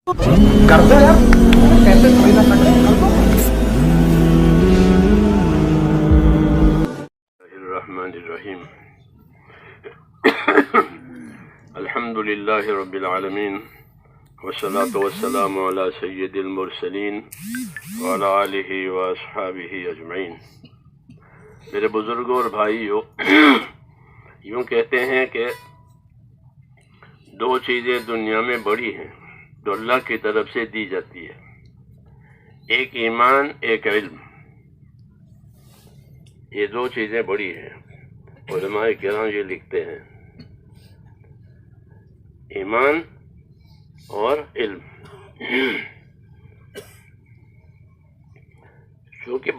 کر دو یار، کیسے تھوڑی نہ کر دو. الرحمن الرحیم. الحمد للہ رب العالمین والصلاة والسلام علی سید المرسلین وعلی آلہ واصحابہ اجمعین. میرے بزرگوں اور بھائیوں، یوں کہتے ہیں کہ دو چیزیں دنیا میں بڑی ہیں جو اللہ کی طرف سے دی جاتی ہے، ایک ایمان، ایک علم. یہ دو چیزیں بڑی ہیں. علماء کرام یہ لکھتے ہیں، ایمان اور علم. چونکہ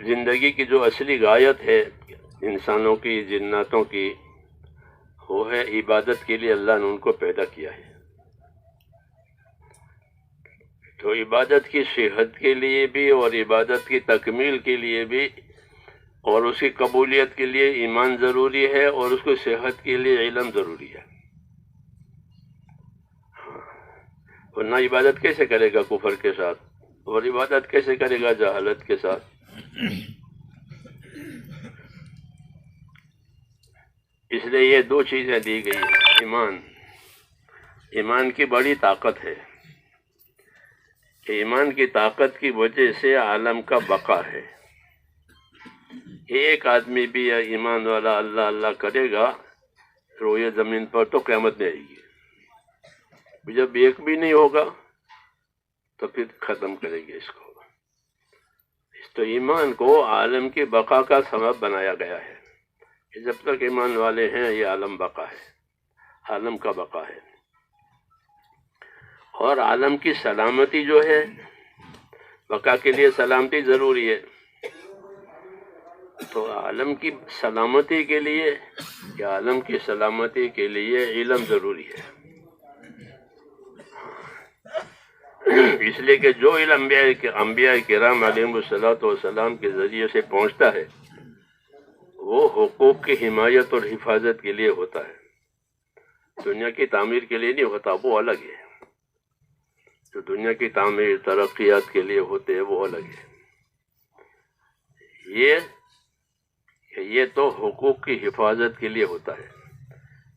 زندگی کی جو اصلی غایت ہے انسانوں کی، جناتوں کی، وہ ہے عبادت کے لیے اللہ نے ان کو پیدا کیا ہے. تو عبادت کی صحت کے لیے بھی اور عبادت کی تکمیل کے لیے بھی اور اس کی قبولیت کے لیے ایمان ضروری ہے، اور اس کو صحت کے لیے علم ضروری ہے. ورنہ عبادت کیسے کرے گا کفر کے ساتھ، اور عبادت کیسے کرے گا جہالت کے ساتھ؟ اس لیے یہ دو چیزیں دی گئی ہیں. ایمان کی بڑی طاقت ہے. ایمان کی طاقت کی وجہ سے عالم کا بقا ہے. ایک آدمی بھی ایمان والا اللہ اللہ کرے گا روئے زمین پر تو قیامت نہیں آئے گی. جب ایک بھی نہیں ہوگا تو پھر ختم کرے گی اس کو. تو ایمان کو عالم کی بقا کا سبب بنایا گیا ہے کہ جب تک ایمان والے ہیں یہ عالم بقا ہے، عالم کا بقا ہے. اور عالم کی سلامتی جو ہے، بقا کے لیے سلامتی ضروری ہے. تو عالم کی سلامتی کے لیے علم ضروری ہے. اس لیے کہ جو علم انبیاء کرام علیہم الصلوۃ والسلام کے ذریعے سے پہنچتا ہے وہ حقوق کی حمایت اور حفاظت کے لیے ہوتا ہے، دنیا کی تعمیر کے لیے نہیں ہوتا. وہ الگ ہے. جو دنیا کی تعمیر، ترقیات کے لیے ہوتے ہیں وہ الگ ہے. یہ تو حقوق کی حفاظت کے لیے ہوتا ہے،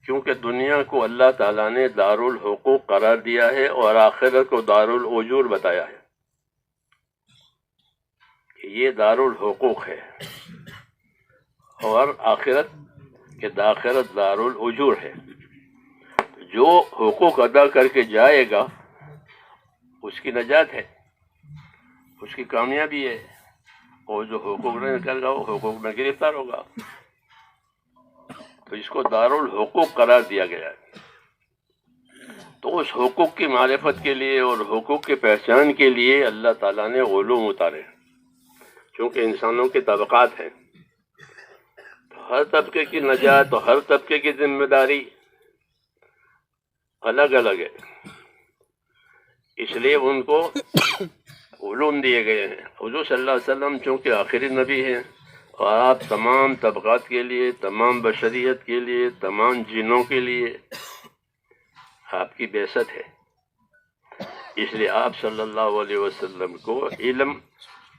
کیونکہ دنیا کو اللہ تعالیٰ نے دارالحقوق قرار دیا ہے اور آخرت کو دارالأجور بتایا ہے. یہ دارالحقوق ہے اور آخرت دارالأجور ہے. جو حقوق ادا کر کے جائے گا اس کی نجات ہے، اس کی کامیابی ہے. اور جو حقوق نہیں کرے گا وہ حقوق میں گرفتار ہوگا. تو اس کو دارالحقوق قرار دیا گیا ہے. تو اس حقوق کی معرفت کے لیے اور حقوق کی پہچان کے لیے اللہ تعالیٰ نے علوم اتارے. چونکہ انسانوں کے طبقات ہیں تو ہر طبقے کی نجات اور ہر طبقے کی ذمہ داری الگ الگ ہے. اس لیے ان کو علوم دیے گئے ہیں. حضور صلی اللہ علیہ وسلم چونکہ آخری نبی ہیں اور آپ تمام طبقات کے لیے، تمام بشریت کے لیے، تمام جنوں کے لیے آپ کی بعثت ہے. اس لیے آپ صلی اللہ علیہ وسلم کو علم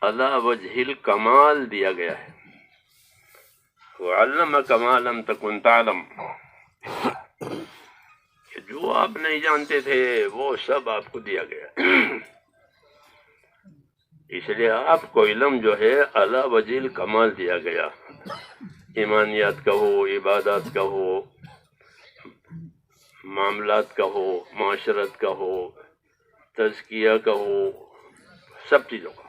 علی وجہ الکمال دیا گیا ہے. وَعَلَّمَكَ مَا لَمْ تَكُنْ تَعْلَمْ، جو آپ نہیں جانتے تھے وہ سب آپ کو دیا گیا. اس لیے آپ کو علم جو ہے علی وجہ الکمال دیا گیا. ایمانیات کا ہو، عبادات کا ہو، معاملات کا ہو، معاشرت کا ہو، تزکیہ کا ہو، سب چیزوں کا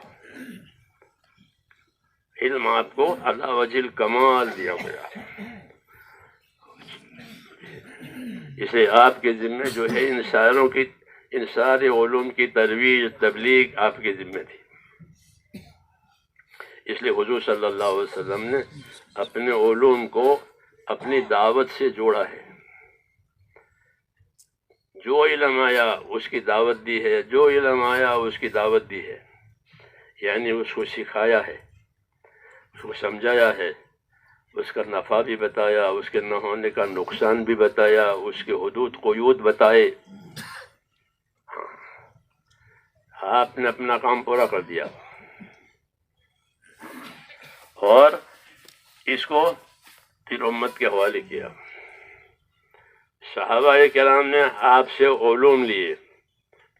علم آپ کو علی وجہ الکمال دیا گیا. اسے آپ کے ذمہ جو ہے ان سارے علوم کی ترویج، تبلیغ آپ کے ذمہ تھی. اس لیے حضور صلی اللہ علیہ وسلم نے اپنے علوم کو اپنی دعوت سے جوڑا ہے. جو علم آیا اس کی دعوت دی ہے، جو علم آیا اس کی دعوت دی ہے. یعنی اس کو سکھایا ہے، اس کو سمجھایا ہے، اس کا نفع بھی بتایا، اس کے نہ ہونے کا نقصان بھی بتایا، اس کے حدود قیود بتائے. آپ نے اپنا کام پورا کر دیا اور اس کو پھر امت کے حوالے کیا. صحابہ کرام نے آپ سے علوم لیے،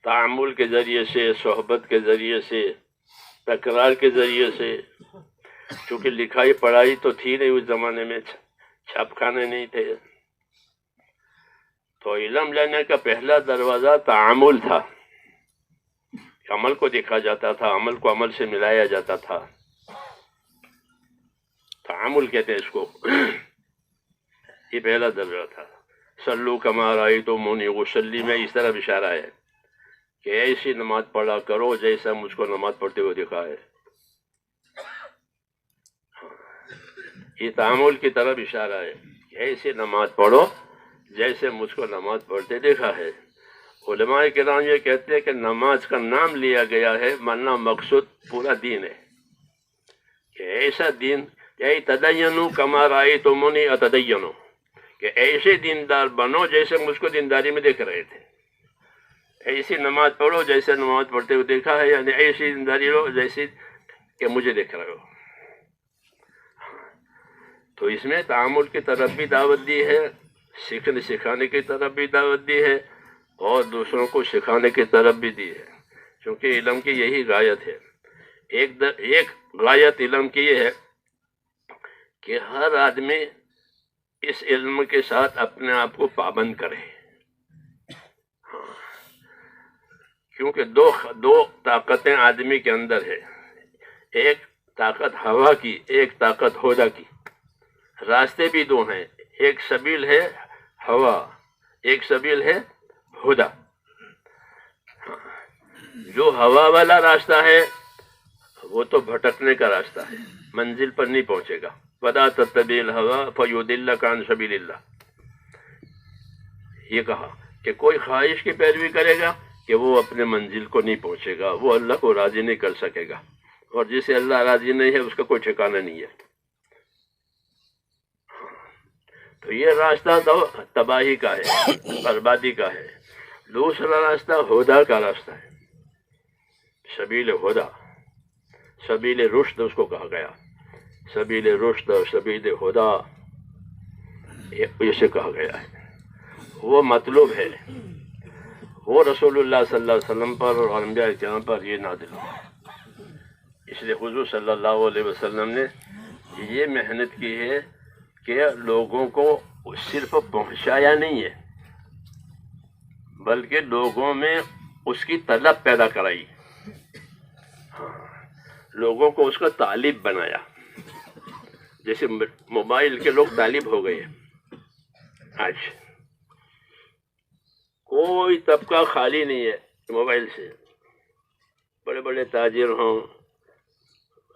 تعامل کے ذریعے سے، صحبت کے ذریعے سے، تکرار کے ذریعے سے. چونکہ لکھائی پڑھائی تو تھی نہیں اس زمانے میں، چھاپ خانے نہیں تھے، تو علم لینے کا پہلا دروازہ تعامل تھا. عمل کو دیکھا جاتا تھا، عمل کو عمل سے ملایا جاتا تھا. تعامل کہتے ہیں اس کو. یہ پہلا درجہ تھا. صلو کما رأیتمونی اصلی میں اس طرح اشارہ ہے کہ ایسی نماز پڑھا کرو جیسا مجھ کو نماز پڑھتے ہوئے دکھا ہے. یہ تعامل کی طرف اشارہ ہے کہ ایسی نماز پڑھو جیسے مجھ کو نماز پڑھتے دیکھا ہے. علماء کرام یہ کہتے ہیں کہ نماز کا نام لیا گیا ہے ورنہ مقصود پورا دین ہے کہ ایسا دین یہی تدینوا کما رأیتمونی اتدینوا، کہ ایسے دیندار بنو جیسے مجھ کو دینداری میں دیکھ رہے تھے. ایسی نماز پڑھو جیسے نماز پڑھتے ہوئے دیکھا ہے، یعنی ایسی دینداری رہو جیسی کہ مجھے دیکھ رہے ہو. تو اس میں تعامل کی طرف بھی دعوت دی ہے، سیکھنے سکھانے کی طرف بھی دعوت دی ہے، اور دوسروں کو سکھانے کی طرف بھی دی ہے. کیونکہ علم کی یہی غایت ہے. ایک غایت علم کی یہ ہے کہ ہر آدمی اس علم کے ساتھ اپنے آپ کو پابند کرے. کیونکہ دو طاقتیں آدمی کے اندر ہے، ایک طاقت ہوا کی، ایک طاقت ہدا کی. راستے بھی دو ہیں، ایک سبیل ہے ہوا، ایک سبیل ہے ہدا. جو ہوا والا راستہ ہے وہ تو بھٹکنے کا راستہ ہے، منزل پر نہیں پہنچے گا. وَلَا تَتَّبِعِ الْهَوَىٰ فَيُضِلَّكَ عَنْ سَبِيلِ اللَّهِ. یہ کہا کہ کوئی خواہش کی پیروی کرے گا کہ وہ اپنے منزل کو نہیں پہنچے گا، وہ اللہ کو راضی نہیں کر سکے گا، اور جسے اللہ راضی نہیں ہے اس کا کوئی ٹھکانہ نہیں ہے. تو یہ راستہ تو تباہی کا ہے، بربادی کا ہے. دوسرا راستہ ہدا کا راستہ ہے، سبیل ہدا، سبیل رشد اس کو کہا گیا. سبیل رشد، سبیل ہدا اسے کہا گیا ہے. وہ مطلوب ہے، وہ رسول اللہ صلی اللہ علیہ وسلم پر اور انبیاء کرام پر یہ نازل ہوا. اس لیے حضور صلی اللہ علیہ وسلم نے یہ محنت کی ہے کہ لوگوں کو صرف پہنچایا نہیں ہے بلکہ لوگوں میں اس کی طلب پیدا کرائی، لوگوں کو اس کا طالب بنایا. جیسے موبائل کے لوگ طالب ہو گئے. آج کوئی طبقہ خالی نہیں ہے موبائل سے، بڑے بڑے تاجر ہوں،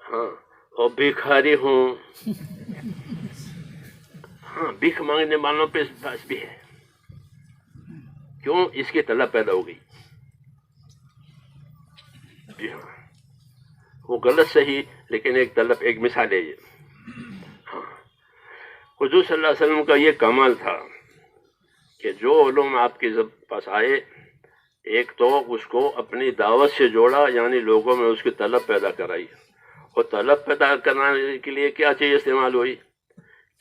ہاں، اور بھکاری ہوں، ہاں، بھیک مانگنے والوں پہ پاس بھی ہے. کیوں؟ اس کی طلب پیدا ہو گئی. جی ہاں، وہ غلط صحیح لیکن ایک طلب، ایک مثال ہے یہ. ہاں، حضور صلی اللہ علیہ وسلم کا یہ کمال تھا کہ جو علوم آپ کے پاس آئے، ایک تو اس کو اپنی دعوت سے جوڑا، یعنی لوگوں میں اس کی طلب پیدا کرائی. اور طلب پیدا کرنے کے لیے کیا چیز استعمال ہوئی؟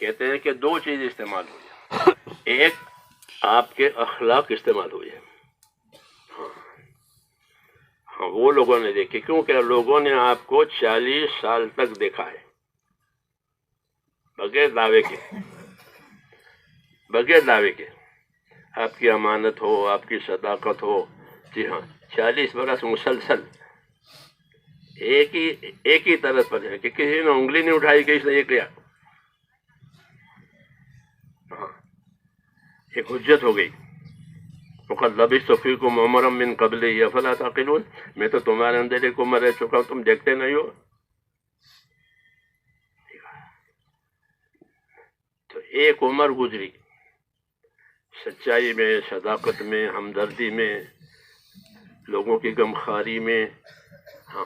کہتے ہیں کہ دو چیز استعمال ہوئی. ایک آپ کے اخلاق استعمال ہوئے. ہاں، وہ لوگوں نے دیکھے، کیونکہ لوگوں نے آپ کو 40 سال تک دیکھا ہے بغیر دعوے کے، بغیر دعوے کے. آپ کی امانت ہو، آپ کی صداقت ہو. جی ہاں، 40 برس مسلسل ایک ہی طرف پر ہے کہ کسی نے انگلی نہیں اٹھائی کہ اس نے یہ کیا. ہاں، ایک حجت ہو گئی. وَقَدْ لَبِثْتُ فِيكُمْ عُمَرًا مِّن قَبْلِهِ أَفَلَا تَعْقِلُونَ. میں تو تمہارے اندر ایک عمر رہ چکا ہوں، تم دیکھتے نہیں ہو. تو ایک عمر گزری سچائی میں، صداقت میں، ہمدردی میں، لوگوں کی غمخواری میں. ہاں،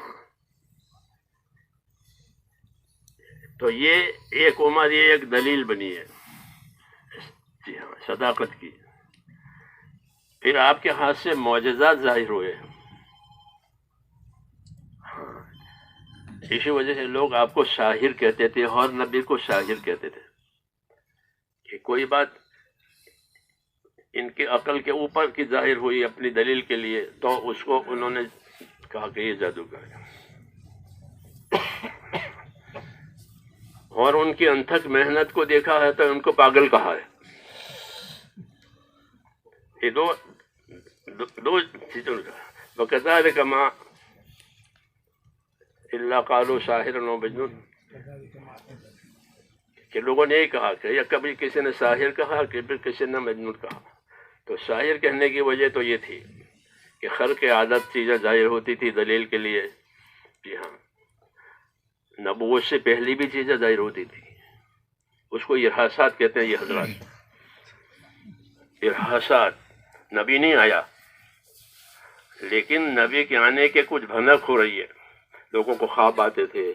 تو یہ ایک عمر، یہ ایک دلیل بنی ہے، جی ہاں، صداقت کی. پھر آپ کے ہاتھ سے معجزات ظاہر ہوئے. اسی وجہ سے لوگ آپ کو ساحر کہتے تھے اور نبی کو ساحر کہتے تھے کہ کوئی بات ان کی عقل کے اوپر کی ظاہر ہوئی اپنی دلیل کے لیے تو اس کو انہوں نے کہا کہ یہ جادوگر ہے، اور ان کی انتھک محنت کو دیکھا ہے تو ان کو پاگل کہا ہے۔ یہ دو چیزوں کا وَكَذَلِكَ مَا إِلَّا قَالُوا سَاحِرٌ وَمَجْنُونٌ، کہ لوگوں نے یہی کہا کہ یا کبھی کسی نے ساحر کہا، کبھی کسی نے مجنون کہا۔ تو ساحر کہنے کی وجہ تو یہ تھی کہ خرق عادت چیزیں ظاہر ہوتی تھی دلیل کے لیے، جی ہاں، نبوت سے پہلی بھی چیزیں ظاہر ہوتی تھی، اس کو ارحاسات کہتے ہیں یہ حضرات، ارحاسات۔ نبی نہیں آیا لیکن نبی کے آنے کے کچھ بھنک ہو رہی ہے، لوگوں کو خواب آتے تھے،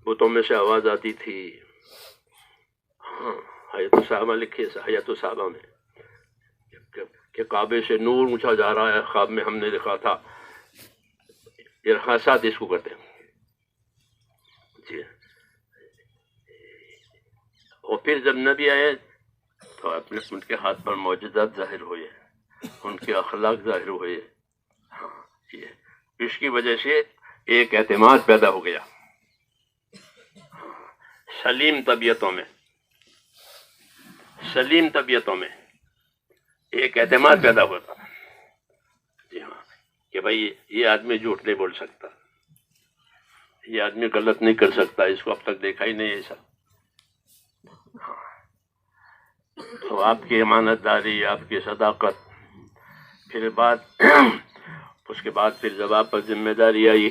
بتوں میں سے آواز آتی تھی۔ ہاں، حیات الصحابہ لکھے، حیات الصحابہ میں کہ کعبے سے نور اونچا جا رہا ہے، خواب میں ہم نے دیکھا تھا۔ ارحاسات اس کو کہتے ہیں، جی۔ اور پھر جب نبی آئے تو اپنے ان کے ہاتھ پر معجزات ظاہر ہوئے، ان کے اخلاق ظاہر ہوئے، ہاں، یہ اس کی وجہ سے ایک اعتماد پیدا ہو گیا سلیم طبیعتوں میں، سلیم طبیعتوں میں ایک اعتماد پیدا ہوتا، جی ہاں، کہ بھائی یہ آدمی جھوٹ نہیں بول سکتا، یہ آدمی غلط نہیں کر سکتا، اس کو اب تک دیکھا ہی نہیں ایسا۔ تو آپ کی امانت داری، آپ کی صداقت، پھر اس کے بعد پھر جب آپ پر ذمہ داری آئی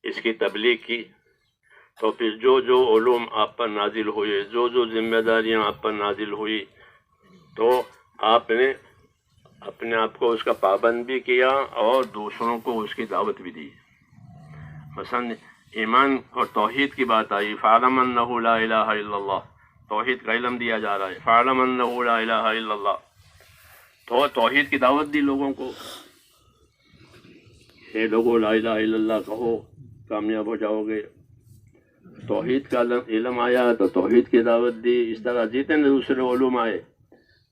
اس کی تبلیغ کی، تو پھر جو جو علوم آپ پر نازل ہوئے، جو جو ذمہ داریاں آپ پر نازل ہوئی، تو آپ نے اپنے آپ کو اس کا پابند بھی کیا اور دوسروں کو اس کی دعوت بھی دی۔ مثلا ایمان اور توحید کی بات آئی، فَاعْلَمْ أَنَّهُ لَا إِلَهَ إِلَّا اللَّهُ، توحید کا علم دیا جا رہا ہے، فَاعْلَمْ أَنَّهُ لَا إِلَهَ إِلَّا اللَّهُ، تو توحید کی دعوت دی لوگوں کو، اے لوگوں لا الہ الا اللہ کہو، کامیاب ہو جاؤ گے۔ توحید کا علم آیا تو توحید کی دعوت دی، اس طرح جتنے دوسرے علوم آئے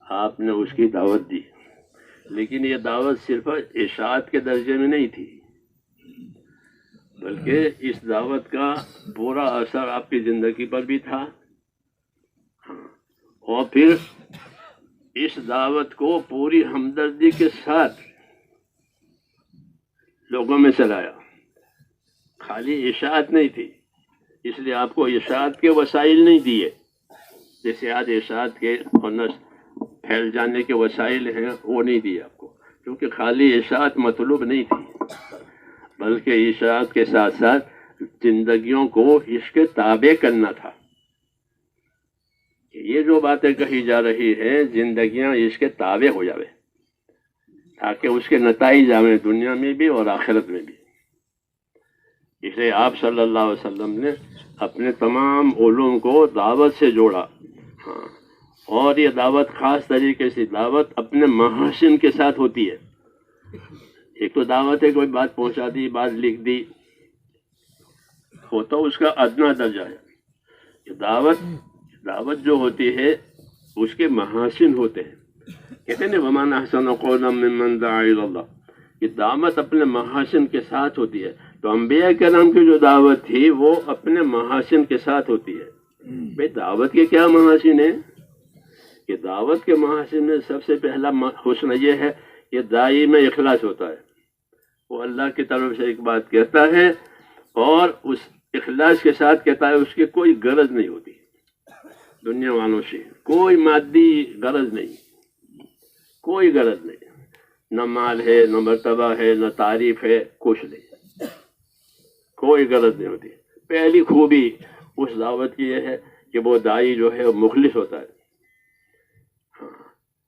آپ نے اس کی دعوت دی، لیکن یہ دعوت صرف اشاعت کے درجے میں نہیں تھی، بلکہ اس دعوت کا پورا اثر آپ کی زندگی پر بھی تھا، اور پھر اس دعوت کو پوری ہمدردی کے ساتھ لوگوں میں چلایا، خالی اشاعت نہیں تھی، اس لیے آپ کو اشاعت کے وسائل نہیں دیے، جیسے آج اشاعت کے اور پھیل جانے کے وسائل ہیں وہ نہیں دیے آپ کو، کیونکہ خالی اشاعت مطلوب نہیں تھی، بلکہ اشاعت کے ساتھ ساتھ زندگیوں کو اس کے تابع کرنا تھا، کہ یہ جو باتیں کہی جا رہی ہیں زندگیاں اس کے تابع ہو جاوے، تاکہ اس کے نتائج آئیں دنیا میں بھی اور آخرت میں بھی۔ اس لیے آپ صلی اللہ علیہ وسلم نے اپنے تمام علوم کو دعوت سے جوڑا، ہاں، اور یہ دعوت خاص طریقے سے دعوت اپنے محاسن کے ساتھ ہوتی ہے۔ ایک تو دعوت ہے کوئی بات پہنچا دی، بات لکھ دی، وہ تو اس کا ادنا درجہ ہے، کہ دعوت جو ہوتی ہے اس کے محاسن ہوتے ہیں، کہتے ہیں وَمَنْ أَحْسَنُ قَوْلًا مِّمَّنْ دَعَا إِلَى اللَّهِ، یہ دعوت اپنے محاسن کے ساتھ ہوتی ہے۔ تو انبیاء کرام کی جو دعوت تھی وہ اپنے محاسن کے ساتھ ہوتی ہے۔ بھئی دعوت کے کیا محاسن ہیں؟ کہ دعوت کے محاسن میں سب سے پہلا حسن یہ ہے کہ داعی میں اخلاص ہوتا ہے، وہ اللہ کی طرف سے ایک بات کہتا ہے اور اس اخلاص کے ساتھ کہتا ہے، اس کی کوئی غرض نہیں ہوتی دنیا والوں سے، کوئی مادی غرض نہیں، کوئی غرض نہیں، نہ مال ہے، نہ مرتبہ ہے، نہ تعریف ہے، کچھ نہیں، کوئی غرض نہیں ہوتی۔ پہلی خوبی اس دعوت کی یہ ہے کہ وہ داعی جو ہے مخلص ہوتا ہے۔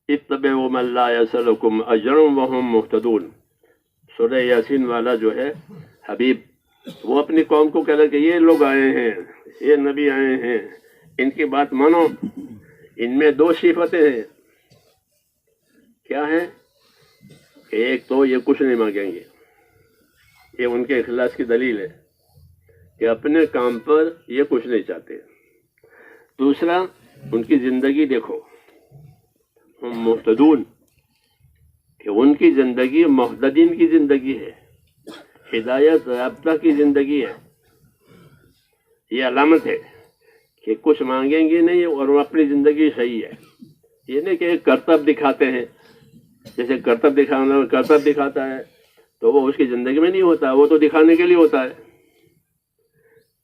اتبعوا من لا يسألكم اجرا وهم مهتدون، سورہ یاسین والا جو ہے حبیب، وہ اپنی قوم کو کہہ رہا کہ یہ لوگ آئے ہیں، یہ نبی آئے ہیں، ان کی بات مانو، ان میں دو صفتیں ہیں، کیا ہیں؟ ایک تو یہ کچھ نہیں مانگیں گے، یہ ان کے اخلاص کی دلیل ہے کہ اپنے کام پر یہ کچھ نہیں چاہتے. دوسرا ان کی زندگی دیکھو، محتدون، کہ ان کی زندگی محتدین کی زندگی ہے، ہدایت یافتہ کی زندگی ہے. یہ علامت ہے کہ کچھ مانگیں گے نہیں اور وہ اپنی زندگی صحیح ہے. یہ نہیں کہ کرتب دکھاتے ہیں، جیسے کرتب دکھاتا ہے تو وہ اس کی زندگی میں نہیں ہوتا، وہ تو دکھانے کے لیے ہوتا ہے.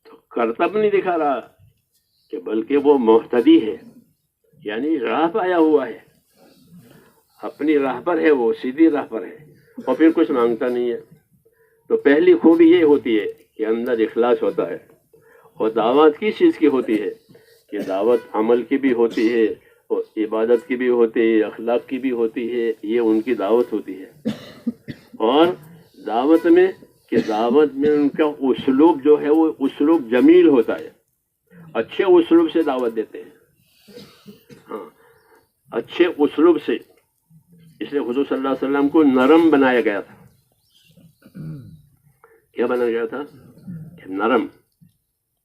تو کرتب نہیں دکھا رہا کہ بلکہ وہ محتدی ہے، یعنی راہ پہ آیا ہوا ہے، اپنی راہ پر ہے، وہ سیدھی راہ پر ہے اور پھر کچھ مانگتا نہیں ہے. تو پہلی خوبی یہ ہوتی ہے کہ اندر اخلاص ہوتا ہے. اور دعوت کس چیز کی ہوتی ہے؟ کہ دعوت عمل کی بھی ہوتی ہے اور عبادت کی بھی ہوتی ہے، اخلاق کی بھی ہوتی ہے. یہ ان کی دعوت ہوتی ہے. اور دعوت میں ان کا اسلوب جو ہے وہ اسلوب جمیل ہوتا ہے، اچھے اسلوب سے دعوت دیتے ہیں. ہاں، اچھے اسلوب سے. اس لیے حضور صلی اللہ علیہ وسلم کو نرم بنایا گیا تھا. کیا بنایا گیا تھا؟ کہ نرم،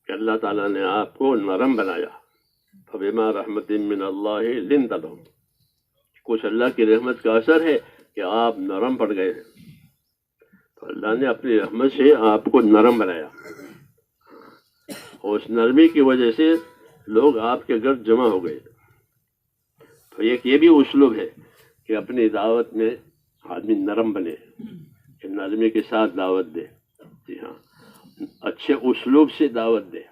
کہ اللہ تعالیٰ نے آپ کو نرم بنایا. فبما رحمت من اللہ لنت لهم، کچھ اللہ کی رحمت کا اثر ہے کہ آپ نرم پڑ گئے ہیں. تو اللہ نے اپنی رحمت سے آپ کو نرم بنایا، اور اس نرمی کی وجہ سے لوگ آپ کے گھر جمع ہو گئے. تو ایک یہ بھی اسلوب ہے کہ اپنی دعوت میں آدمی نرم بنے، کہ نرمی کے ساتھ دعوت دے. جی ہاں، اچھے اسلوب سے دعوت دے،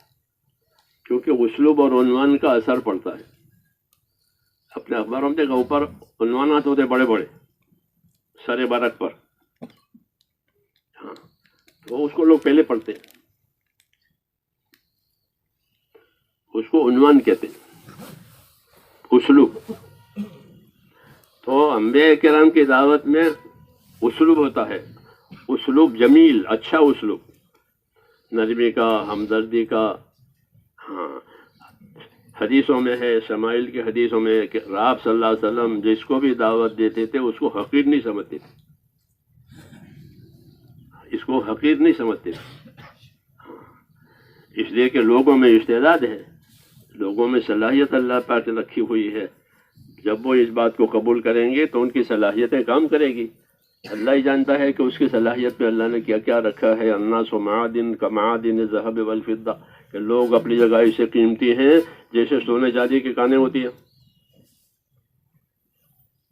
کیونکہ اسلوب اور عنوان کا اثر پڑتا ہے. اپنے اخباروں میں دیکھا اوپر عنوانات ہوتے بڑے بڑے سر برق پر، ہاں، تو اس کو لوگ پہلے پڑھتے ہیں، اس کو عنوان کہتے ہیں، اسلوب. تو انبیاء کرام کی دعوت میں اسلوب ہوتا ہے، اسلوب جمیل، اچھا اسلوب، نرمی کا، ہمدردی کا. ہاں، حدیثوں میں ہے، شمائل کی حدیثوں میں کہ آپ صلی اللہ علیہ وسلم جس کو بھی دعوت دیتے تھے اس کو حقیر نہیں سمجھتے تھے، اس کو حقیر نہیں سمجھتے تھے. اس لیے کہ لوگوں میں استعداد ہے، لوگوں میں صلاحیت اللہ پاک نے رکھی ہوئی ہے. جب وہ اس بات کو قبول کریں گے تو ان کی صلاحیتیں کام کرے گی. اللہ ہی جانتا ہے کہ اس کی صلاحیت میں اللہ نے کیا کیا رکھا ہے. الناس معادن کمعادن الذهب والفضة، کہ لوگ اپنی جگہ اسے قیمتی ہیں جیسے سونے چاندی کی کانیں ہوتی ہیں.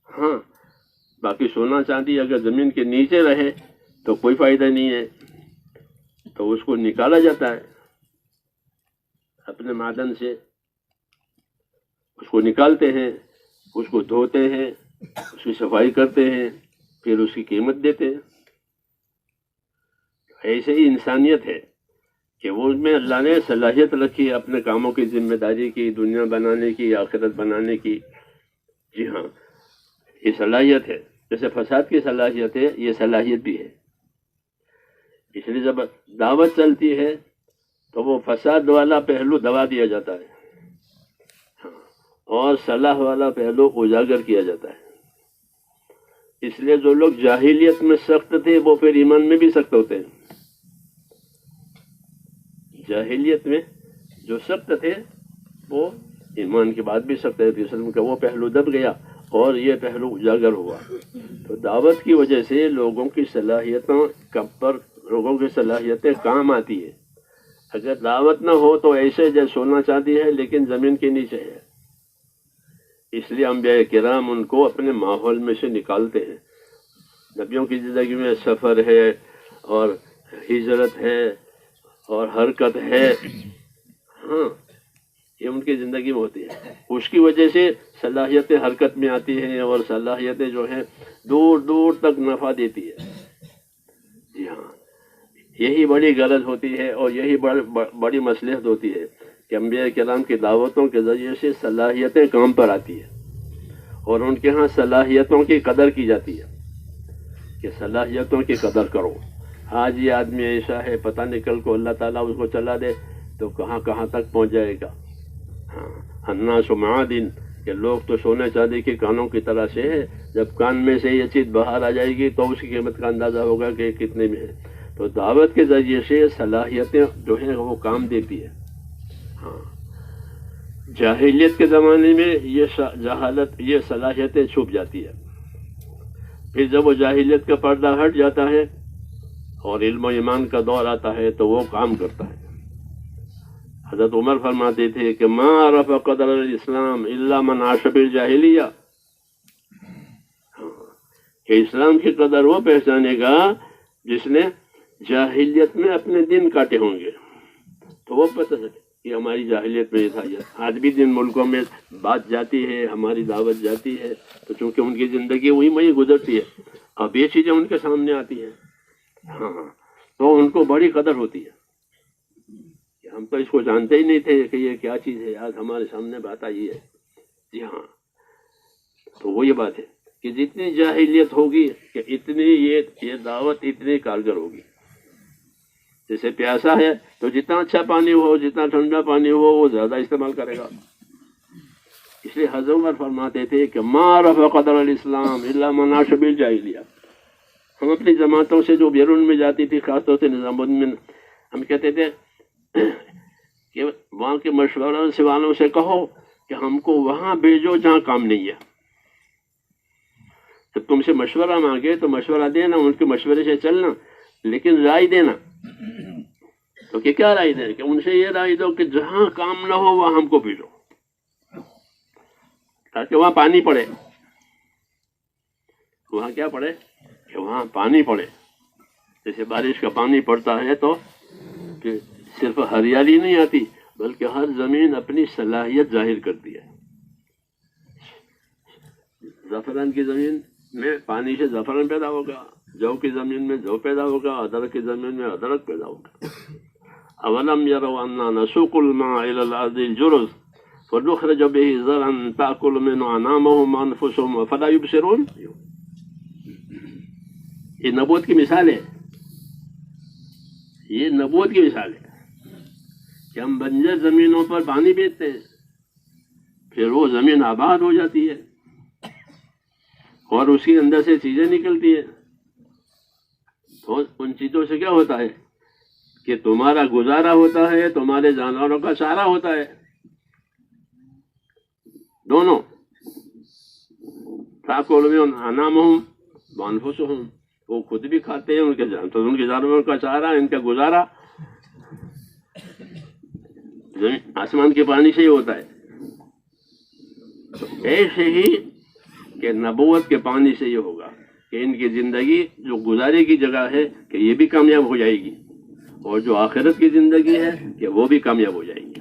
ہاں، باقی سونا چاندی اگر زمین کے نیچے رہے تو کوئی فائدہ نہیں ہے، تو اس کو نکالا جاتا ہے اپنے معدن سے. اس کو نکالتے ہیں، اس کو دھوتے ہیں، اس کی صفائی کرتے ہیں، پھر اس کی قیمت دیتے ہیں. ایسے ہی انسانیت ہے کہ وہ میں اللہ نے صلاحیت رکھی ہے اپنے کاموں کی ذمہ داری کی، دنیا بنانے کی، آخرت بنانے کی. جی ہاں، یہ صلاحیت ہے. جیسے فساد کی صلاحیت ہے، یہ صلاحیت بھی ہے. اس لیے جب دعوت چلتی ہے تو وہ فساد والا پہلو دبا دیا جاتا ہے، اور صلاح والا پہلو اجاگر کیا جاتا ہے. اس لیے جو لوگ جاہلیت میں سخت تھے وہ پھر ایمان میں بھی سخت ہوتے ہیں. جاہلیت میں جو سخت تھے وہ ایمان کے بعد بھی سخت ہے. اسلام کا وہ پہلو دب گیا اور یہ پہلو اجاگر ہوا. تو دعوت کی وجہ سے لوگوں کی صلاحیتیں کام آتی ہے. اگر دعوت نہ ہو تو ایسے جیسے سونا چاندی ہے لیکن زمین کے نیچے ہے. اس لیے انبیاء کرام ان کو اپنے ماحول میں سے نکالتے ہیں. نبیوں کی زندگی میں سفر ہے اور ہجرت ہے اور حرکت ہے، ہاں، یہ ان کی زندگی میں ہوتی ہے. اس کی وجہ سے صلاحیتیں حرکت میں آتی ہیں اور صلاحیتیں جو ہیں دور دور تک نفع دیتی ہے. جی ہاں، یہی بڑی غرض ہوتی ہے اور یہی بڑی مصلحت ہوتی ہے کہ انبیاء کرام کی دعوتوں کے ذریعے سے صلاحیتیں کام پر آتی ہیں اور ان کے ہاں صلاحیتوں کی قدر کی جاتی ہے کہ صلاحیتوں کی قدر کرو. آج یہ آدمی ایسا ہے، پتہ نہیں کل کو اللہ تعالیٰ اس کو چلا دے تو کہاں کہاں تک پہنچ جائے گا. ہاں، الناس معادن، کہ لوگ تو سونے چاندی کے کانوں کی طرح سے ہے، جب کان میں سے یہ چیز باہر آ جائے گی تو اس کی قیمت کا اندازہ ہوگا کہ کتنے میں ہے. تو دعوت کے ذریعے سے صلاحیتیں جو ہیں وہ کام دیتی ہے. ہاں، جاہلیت کے زمانے میں یہ صلاحیتیں چھپ جاتی ہے. پھر جب وہ جاہلیت کا پردہ ہٹ جاتا ہے اور علم و ایمان کا دور آتا ہے تو وہ کام کرتا ہے. حضرت عمر فرماتے تھے کہ ما عرف قدر الاسلام الا من عاش بالجاہلیہ، کہ اسلام کی قدر وہ پہچانے گا جس نے جاہلیت میں اپنے دن کاٹے ہوں گے، تو وہ پتہ چلے کہ ہماری جاہلیت میں یہ تھا. آج بھی جن ملکوں میں بات جاتی ہے، ہماری دعوت جاتی ہے، تو چونکہ ان کی زندگی وہی میں گزرتی ہے، اب یہ چیزیں ان کے سامنے آتی ہیں، ہاں، تو ان کو بڑی قدر ہوتی ہے. ہم تو اس کو جانتے ہی نہیں تھے کہ یہ کیا چیز ہے، آج ہمارے سامنے بات آئی ہے. جی ہاں، تو وہ یہ بات ہے کہ جتنی جاہلیت ہوگی کہ اتنی یہ دعوت اتنی کارگر ہوگی. جیسے پیاسا ہے تو جتنا اچھا پانی ہو، جتنا ٹھنڈا پانی ہو، وہ زیادہ استعمال کرے گا. اس لیے حضرت عمر فرماتے تھے کہ ما عرف قدر الاسلام الا من عاش بالجاہلیہ. ہم اپنی جماعتوں سے جو بیرون میں جاتی تھی، خاص طور سے نظام الدین میں، ہم کہتے تھے کہ وہاں کے مشورہ والوں سے کہو کہ ہم کو وہاں بھیجو جہاں کام نہیں ہے. جب تم سے مشورہ مانگے تو مشورہ دینا، ان کے مشورے سے چلنا، لیکن رائے دینا. تو کیا رائے دیں؟ کہ ان سے یہ رائے دو کہ جہاں کام نہ ہو وہاں ہم کو بھیجو، تاکہ وہاں پانی پڑے. وہاں کیا پڑے؟ کہ وہاں پانی پڑے. جیسے بارش کا پانی پڑتا ہے تو کہ صرف ہریالی نہیں آتی، بلکہ ہر زمین اپنی صلاحیت ظاہر کرتی ہے. زعفران کی زمین میں پانی سے زعفران پیدا ہوگا، جو کی زمین میں جو پیدا ہوگا، ادرک کی زمین میں ادرک پیدا ہوگا. اولم یروا انا نسوق الماء الى الارض الجرز فنخرج به زرعا تاكل منه انعامهم وانفسهم فلا يبصرون. یہ نبوت کی مثال ہے، یہ نبوت کی مثال ہے کہ ہم بنجر زمینوں پر پانی بیچتے ہیں، پھر وہ زمین آباد ہو جاتی ہے اور اس کے اندر سے چیزیں نکلتی ہیں. تو ان چیزوں سے کیا ہوتا ہے کہ تمہارا گزارا ہوتا ہے، تمہارے جانوروں کا چارہ ہوتا ہے، دونوں. تاکل من انعامهم وانفسهم، وہ خود بھی کھاتے ہیں، ان کے جانوروں کا چارہ، ان کا گزارا آسمان کے پانی سے ہی ہوتا ہے. تو ایسے ہی کہ نبوت کے پانی سے یہ ہوگا کہ ان کی زندگی جو گزارے کی جگہ ہے کہ یہ بھی کامیاب ہو جائے گی، اور جو آخرت کی زندگی ہے کہ وہ بھی کامیاب ہو جائے گی.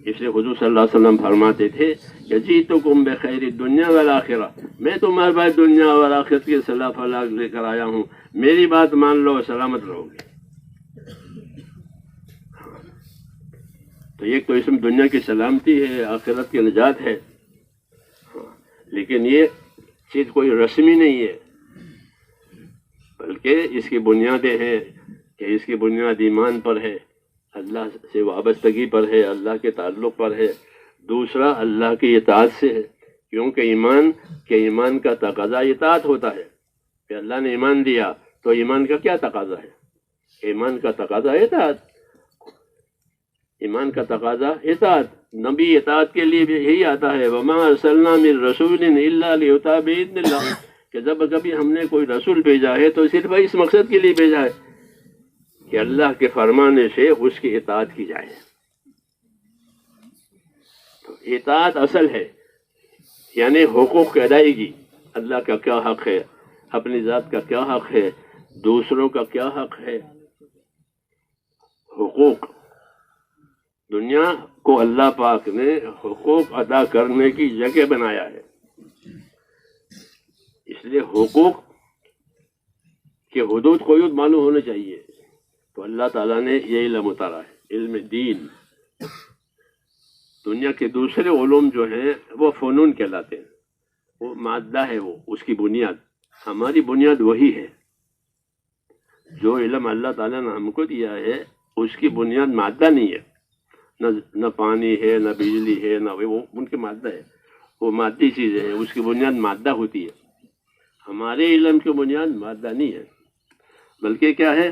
اس لیے حضور صلی اللہ علیہ وسلم فرماتے تھے کہ جیتکم بخیر الدنیا والآخرہ، میں تمہارے پاس دنیا اور آخرت کی صلاح فلاح لے کر آیا ہوں، میری بات مان لو، سلامت رہو گے. تو ایک تو اس میں دنیا کی سلامتی ہے، آخرت کی نجات ہے، لیکن یہ چیز کوئی رسمی نہیں ہے، بلکہ اس کی بنیادیں ہیں کہ اس کی بنیاد ایمان پر ہے، اللہ سے وابستگی پر ہے، اللہ کے تعلق پر ہے. دوسرا اللہ کی اطاعت سے ہے، کیونکہ ایمان کا تقاضا اطاعت ہوتا ہے. کہ اللہ نے ایمان دیا تو ایمان کا کیا تقاضا ہے؟ ایمان کا تقاضا اطاعت، ایمان کا تقاضا اطاعت. نبی اطاعت کے لیے بھی یہی آتا ہے، وما ارسلنا من رسول الا لیطاع باذن اللہ، کہ جب کبھی ہم نے کوئی رسول بھیجا ہے تو صرف اس مقصد کے لیے بھیجا ہے کہ اللہ کے فرمانے سے اس کی اطاعت کی جائے. تو اطاعت اصل ہے، یعنی حقوق کی ادائیگی. اللہ کا کیا حق ہے، اپنی ذات کا کیا حق ہے، دوسروں کا کیا حق ہے. حقوق، دنیا کو اللہ پاک نے حقوق ادا کرنے کی جگہ بنایا ہے. اس لیے حقوق کے حدود قیود معلوم ہونے چاہیے. تو اللہ تعالیٰ نے یہ علم اتارا ہے، علم دین. دنیا کے دوسرے علوم جو ہیں وہ فنون کہلاتے ہیں، وہ مادہ ہے، وہ اس کی بنیاد. ہماری بنیاد وہی ہے. جو علم اللہ تعالیٰ نے ہم کو دیا ہے اس کی بنیاد مادہ نہیں ہے، نہ پانی ہے، نہ بجلی ہے، نہ وہ ان کی مادہ ہے، وہ مادی چیزیں ہیں، اس کی بنیاد مادہ ہوتی ہے. ہمارے علم کی بنیاد مادہ نہیں ہے. بلکہ کیا ہے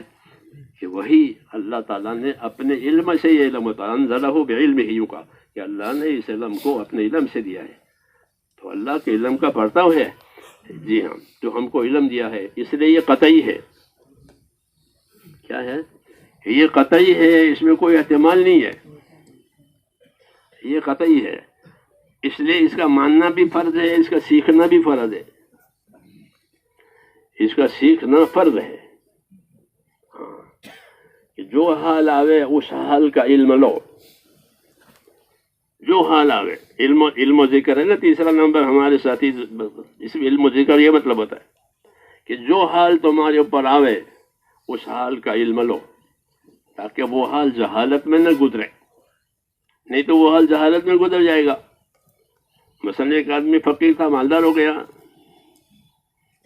کہ وہی اللہ تعالیٰ نے اپنے علم سے یہ علم ہوتا ہے، انزلہ بعلمہ، یوں کہا کہ اللہ نے اس علم کو اپنے علم سے دیا ہے. تو اللہ کے علم کا پرتو ہے، جی ہاں، جو ہم کو علم دیا ہے، اس لیے یہ قطعی ہے. کیا ہے؟ یہ قطعی ہے، اس میں کوئی احتمال نہیں ہے، یہ قطعی ہے. اس لیے اس کا ماننا بھی فرض ہے، اس کا سیکھنا بھی فرض ہے. اس کا سیکھنا فرض ہے. ہاں، کہ جو حال آوے اس حال کا علم لو، جو حال آوے. علم و ذکر ہے نا تیسرا نمبر ہمارے ساتھی. اس میں علم و ذکر یہ مطلب ہوتا ہے کہ جو حال تمہارے اوپر آوے اس حال کا علم لو، تاکہ وہ حال جہالت میں نہ گزرے. نہیں تو وہ حال جہالت میں گزر جائے گا. مثلا ایک آدمی فقیر تھا، مالدار ہو گیا،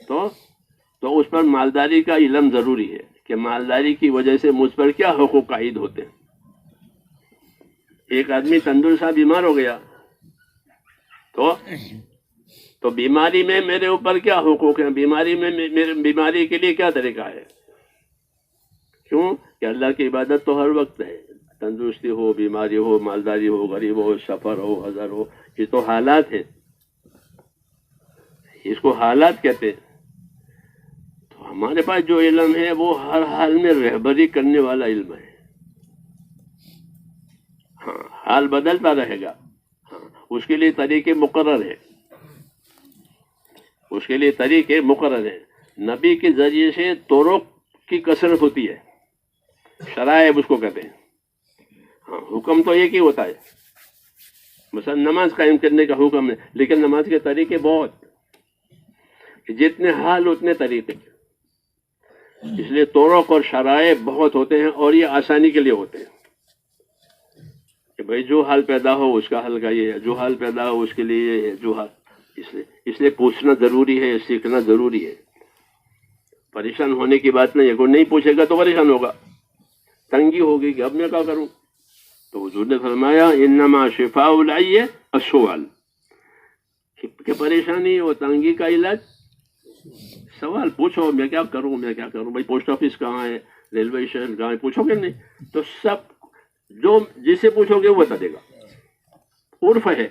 تو اس پر مالداری کا علم ضروری ہے کہ مالداری کی وجہ سے مجھ پر کیا حقوق عائد ہوتے ہیں. ایک آدمی تندرست سا بیمار ہو گیا، تو بیماری میں میرے اوپر کیا حقوق ہیں، بیماری میں میرے بیماری کے لیے کیا طریقہ ہے. کیوں کہ اللہ کی عبادت تو ہر وقت ہے، تندرستی ہو، بیماری ہو، مالداری ہو، غریب ہو، سفر ہو، حضر ہو، یہ تو حالات ہیں، اس کو حالات کہتے ہیں. تو ہمارے پاس جو علم ہے وہ ہر حال میں رہبری کرنے والا علم ہے. ہاں، حال بدلتا رہے گا. ہاں، اس کے لیے طریقے مقرر ہیں، اس کے لیے طریقے مقرر ہیں. نبی کے ذریعے سے طرق کی کثرت ہوتی ہے، شرائع اس کو کہتے ہیں. ہاں، حکم تو ایک ہی ہوتا ہے، مثلا نماز قائم کرنے کا حکم ہے، لیکن نماز کے طریقے بہت، جتنے حال اتنے طریقے. اس لیے طرق اور شرائع بہت ہوتے ہیں، اور یہ آسانی کے لیے ہوتے ہیں کہ بھئی جو حال پیدا ہو اس کا حل کا یہ ہے، جو حال پیدا ہو اس کے لیے یہ ہے، جو حال. اس لیے پوچھنا ضروری ہے، سیکھنا ضروری ہے. پریشان ہونے کی بات نہیں ہے، کوئی نہیں پوچھے گا تو پریشان ہوگا، تنگی ہوگی کہ اب میں کیا کروں. تو حضور نے فرمایا انما شفاء العی السؤال، کہ پریشانی اور تنگی کا علاج سوال. پوچھو میں کیا کروں، میں کیا کروں. بھائی پوسٹ آفس کہاں ہے، ریلوے اسٹیشن کہاں ہے، پوچھو گے نہیں تو سب جو جسے پوچھو گے وہ بتا دے گا. عرف ہے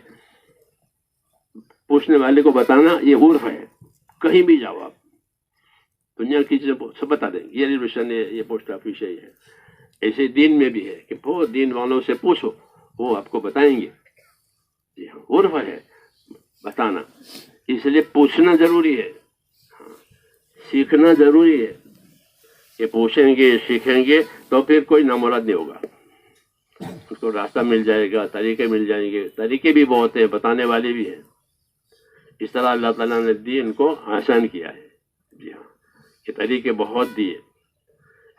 پوچھنے والے کو بتانا، یہ عرف ہے. کہیں بھی جاؤ آپ دنیا کی چیزیں سب بتا دیں گے، یہ ریلوے اسٹیشن ہے، یہ پوسٹ آفس ہے. ایسے دین میں بھی ہے کہ وہ دین والوں سے پوچھو، وہ آپ کو بتائیں گے. جی ہاں، عرف ہے بتانا. اس لیے پوچھنا ضروری ہے، سیکھنا ضروری ہے. کہ پوچھیں گے، سیکھیں گے تو پھر کوئی نامراد نہیں ہوگا، اس کو راستہ مل جائے گا، طریقے مل جائیں گے. طریقے بھی بہت ہیں، بتانے والے بھی ہیں. اس طرح اللہ تعالیٰ نے دین کو آسان کیا ہے. جی ہاں، کہ طریقے بہت دیے،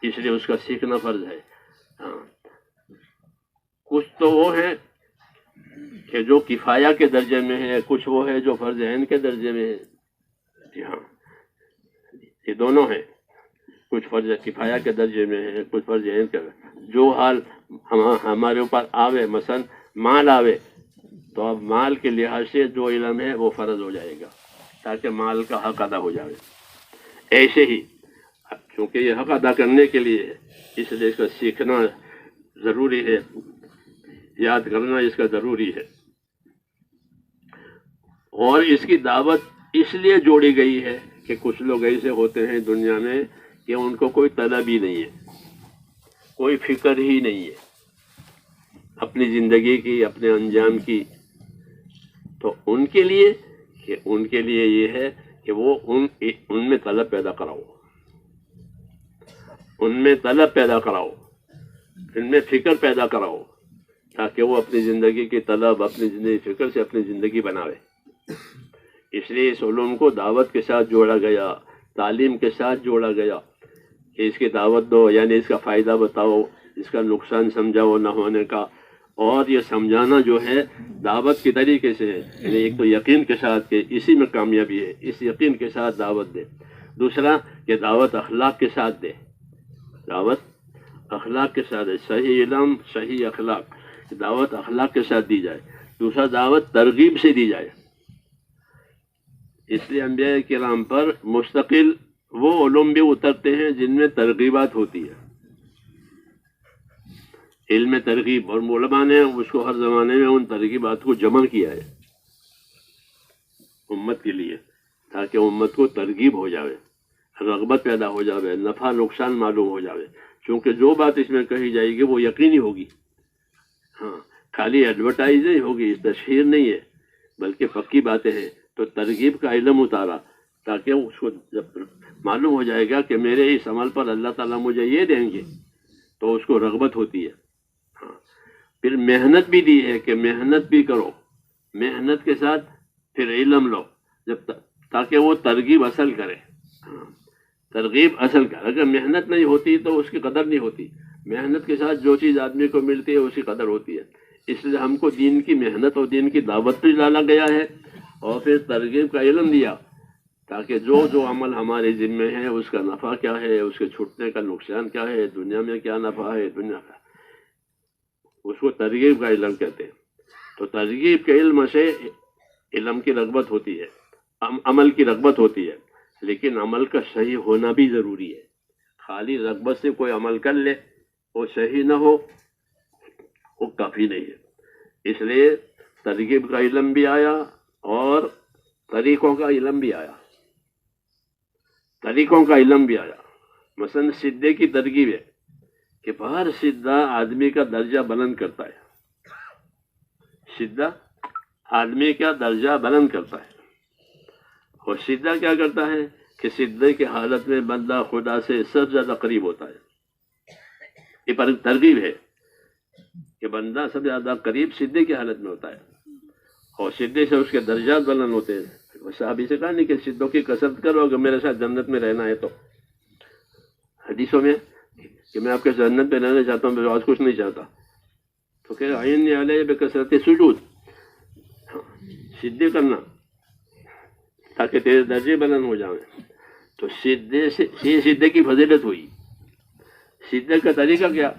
اس لیے اس کا سیکھنا فرض ہے. ہاں، کچھ تو وہ ہے کہ جو کفایہ کے درجے میں ہے، کچھ وہ ہے جو فرض عین کے درجے میں ہے. جی ہاں، یہ دونوں ہیں، کچھ فرض کفایہ کے درجے میں ہے، کچھ فرض عین کے. جو حال ہمارے اوپر آوے، مثلا مال آوے، تو اب مال کے لحاظ سے جو علم ہے وہ فرض ہو جائے گا، تاکہ مال کا حق ادا ہو جائے. ایسے ہی کیونکہ یہ حق ادا کرنے کے لیے ہے، اس لیے اس کا سیکھنا ضروری ہے، یاد کرنا اس کا ضروری ہے. اور اس کی دعوت اس لیے جوڑی گئی ہے کہ کچھ لوگ ایسے ہوتے ہیں دنیا میں کہ ان کو کوئی طلب ہی نہیں ہے، کوئی فکر ہی نہیں ہے اپنی زندگی کی، اپنے انجام کی. تو ان کے لیے یہ ہے کہ وہ ان میں طلب پیدا کراؤ، ان میں طلب پیدا کراؤ، ان میں فکر پیدا کراؤ، تاکہ وہ اپنی زندگی کی طلب، اپنی زندگی فکر سے اپنی زندگی بناوے. اس لیے اس علوم کو دعوت کے ساتھ جوڑا گیا، تعلیم کے ساتھ جوڑا گیا کہ اس کی دعوت دو، یعنی اس کا فائدہ بتاؤ، اس کا نقصان سمجھاؤ نہ ہونے کا. اور یہ سمجھانا جو ہے دعوت کے طریقے سے ہے، یعنی ایک تو یقین کے ساتھ کہ اسی میں کامیابی ہے، اس یقین کے ساتھ دعوت دے. دوسرا کہ دعوت اخلاق کے ساتھ دے، دعوت اخلاق کے ساتھ ہے. صحیح علم، صحیح اخلاق، دعوت اخلاق کے ساتھ دی جائے. دوسرا دعوت ترغیب سے دی جائے. اس لیے انبیاء کرام پر مستقل وہ علوم بھی اترتے ہیں جن میں ترغیبات ہوتی ہے، علم ترغیب، اور علماء نے اس کو ہر زمانے میں ان ترغیبات کو جمع کیا ہے امت کے لیے، تاکہ امت کو ترغیب ہو جاوے، رغبت پیدا ہو جاوے، نفع نقصان معلوم ہو جاوے، کیونکہ جو بات اس میں کہی جائے گی وہ یقینی ہوگی، ہاں خالی ایڈورٹائز نہیں ہوگی، تشہیر نہیں ہے، بلکہ پکی باتیں ہیں۔ تو ترغیب کا علم اتارا تاکہ اس کو جب معلوم ہو جائے گا کہ میرے اس عمل پر اللہ تعالیٰ مجھے یہ دیں گے، تو اس کو رغبت ہوتی ہے۔ ہاں پھر محنت بھی دی ہے کہ محنت بھی کرو، محنت کے ساتھ پھر علم لو، جب تاکہ وہ ترغیب اصل کرے، ہاں ترغیب اصل کرے۔ اگر محنت نہیں ہوتی تو اس کی قدر نہیں ہوتی، محنت کے ساتھ جو چیز آدمی کو ملتی ہے اس کی قدر ہوتی ہے۔ اس لیے ہم کو دین کی محنت اور دین کی دعوت پہ ڈالا گیا ہے، اور پھر ترغیب کا علم دیا تاکہ جو عمل ہمارے ذمے ہے اس کا نفع کیا ہے، اس کے چھوٹنے کا نقصان کیا ہے، دنیا میں کیا نفع ہے، دنیا کا، اس کو ترغیب کا علم کہتے ہیں۔ تو ترغیب کے علم سے علم کی رغبت ہوتی ہے، عمل کی رغبت ہوتی ہے، لیکن عمل کا صحیح ہونا بھی ضروری ہے۔ خالی رغبت سے کوئی عمل کر لے وہ صحیح نہ ہو وہ کافی نہیں ہے۔ اس لیے ترغیب کا علم بھی آیا اور طریقوں کا علم بھی آیا، طریقوں کا علم بھی آیا۔ مثلا سدھے کی ترغیب ہے کہ ہر سدھا آدمی کا درجہ بلند کرتا ہے، سدھا آدمی کا درجہ بلند کرتا ہے، اور سدھا کیا کرتا ہے کہ سدھے کی حالت میں بندہ خدا سے سب سے زیادہ قریب ہوتا ہے۔ یہ پر ترغیب ہے کہ بندہ سب سے زیادہ قریب سدھے کی حالت میں ہوتا ہے، اور سدھے سے اس کے درجات بلند ہوتے ہیں۔ صحابی سے کہا نہیں کہ سدھوں کی کثرت کرو اگر میرے ساتھ جنت میں رہنا ہے تو، حدیثوں میں کہ میں آپ کے جنت میں رہنا چاہتا ہوں، میں آج کچھ نہیں چاہتا، تو کہ عین علیہ بکثرت سجود، سدھے کرنا تاکہ تیرے درجے بلند ہو جائیں۔ تو سدھے سے یہ سدھے کی فضیلت ہوئی۔ سدھے کا طریقہ کیا؟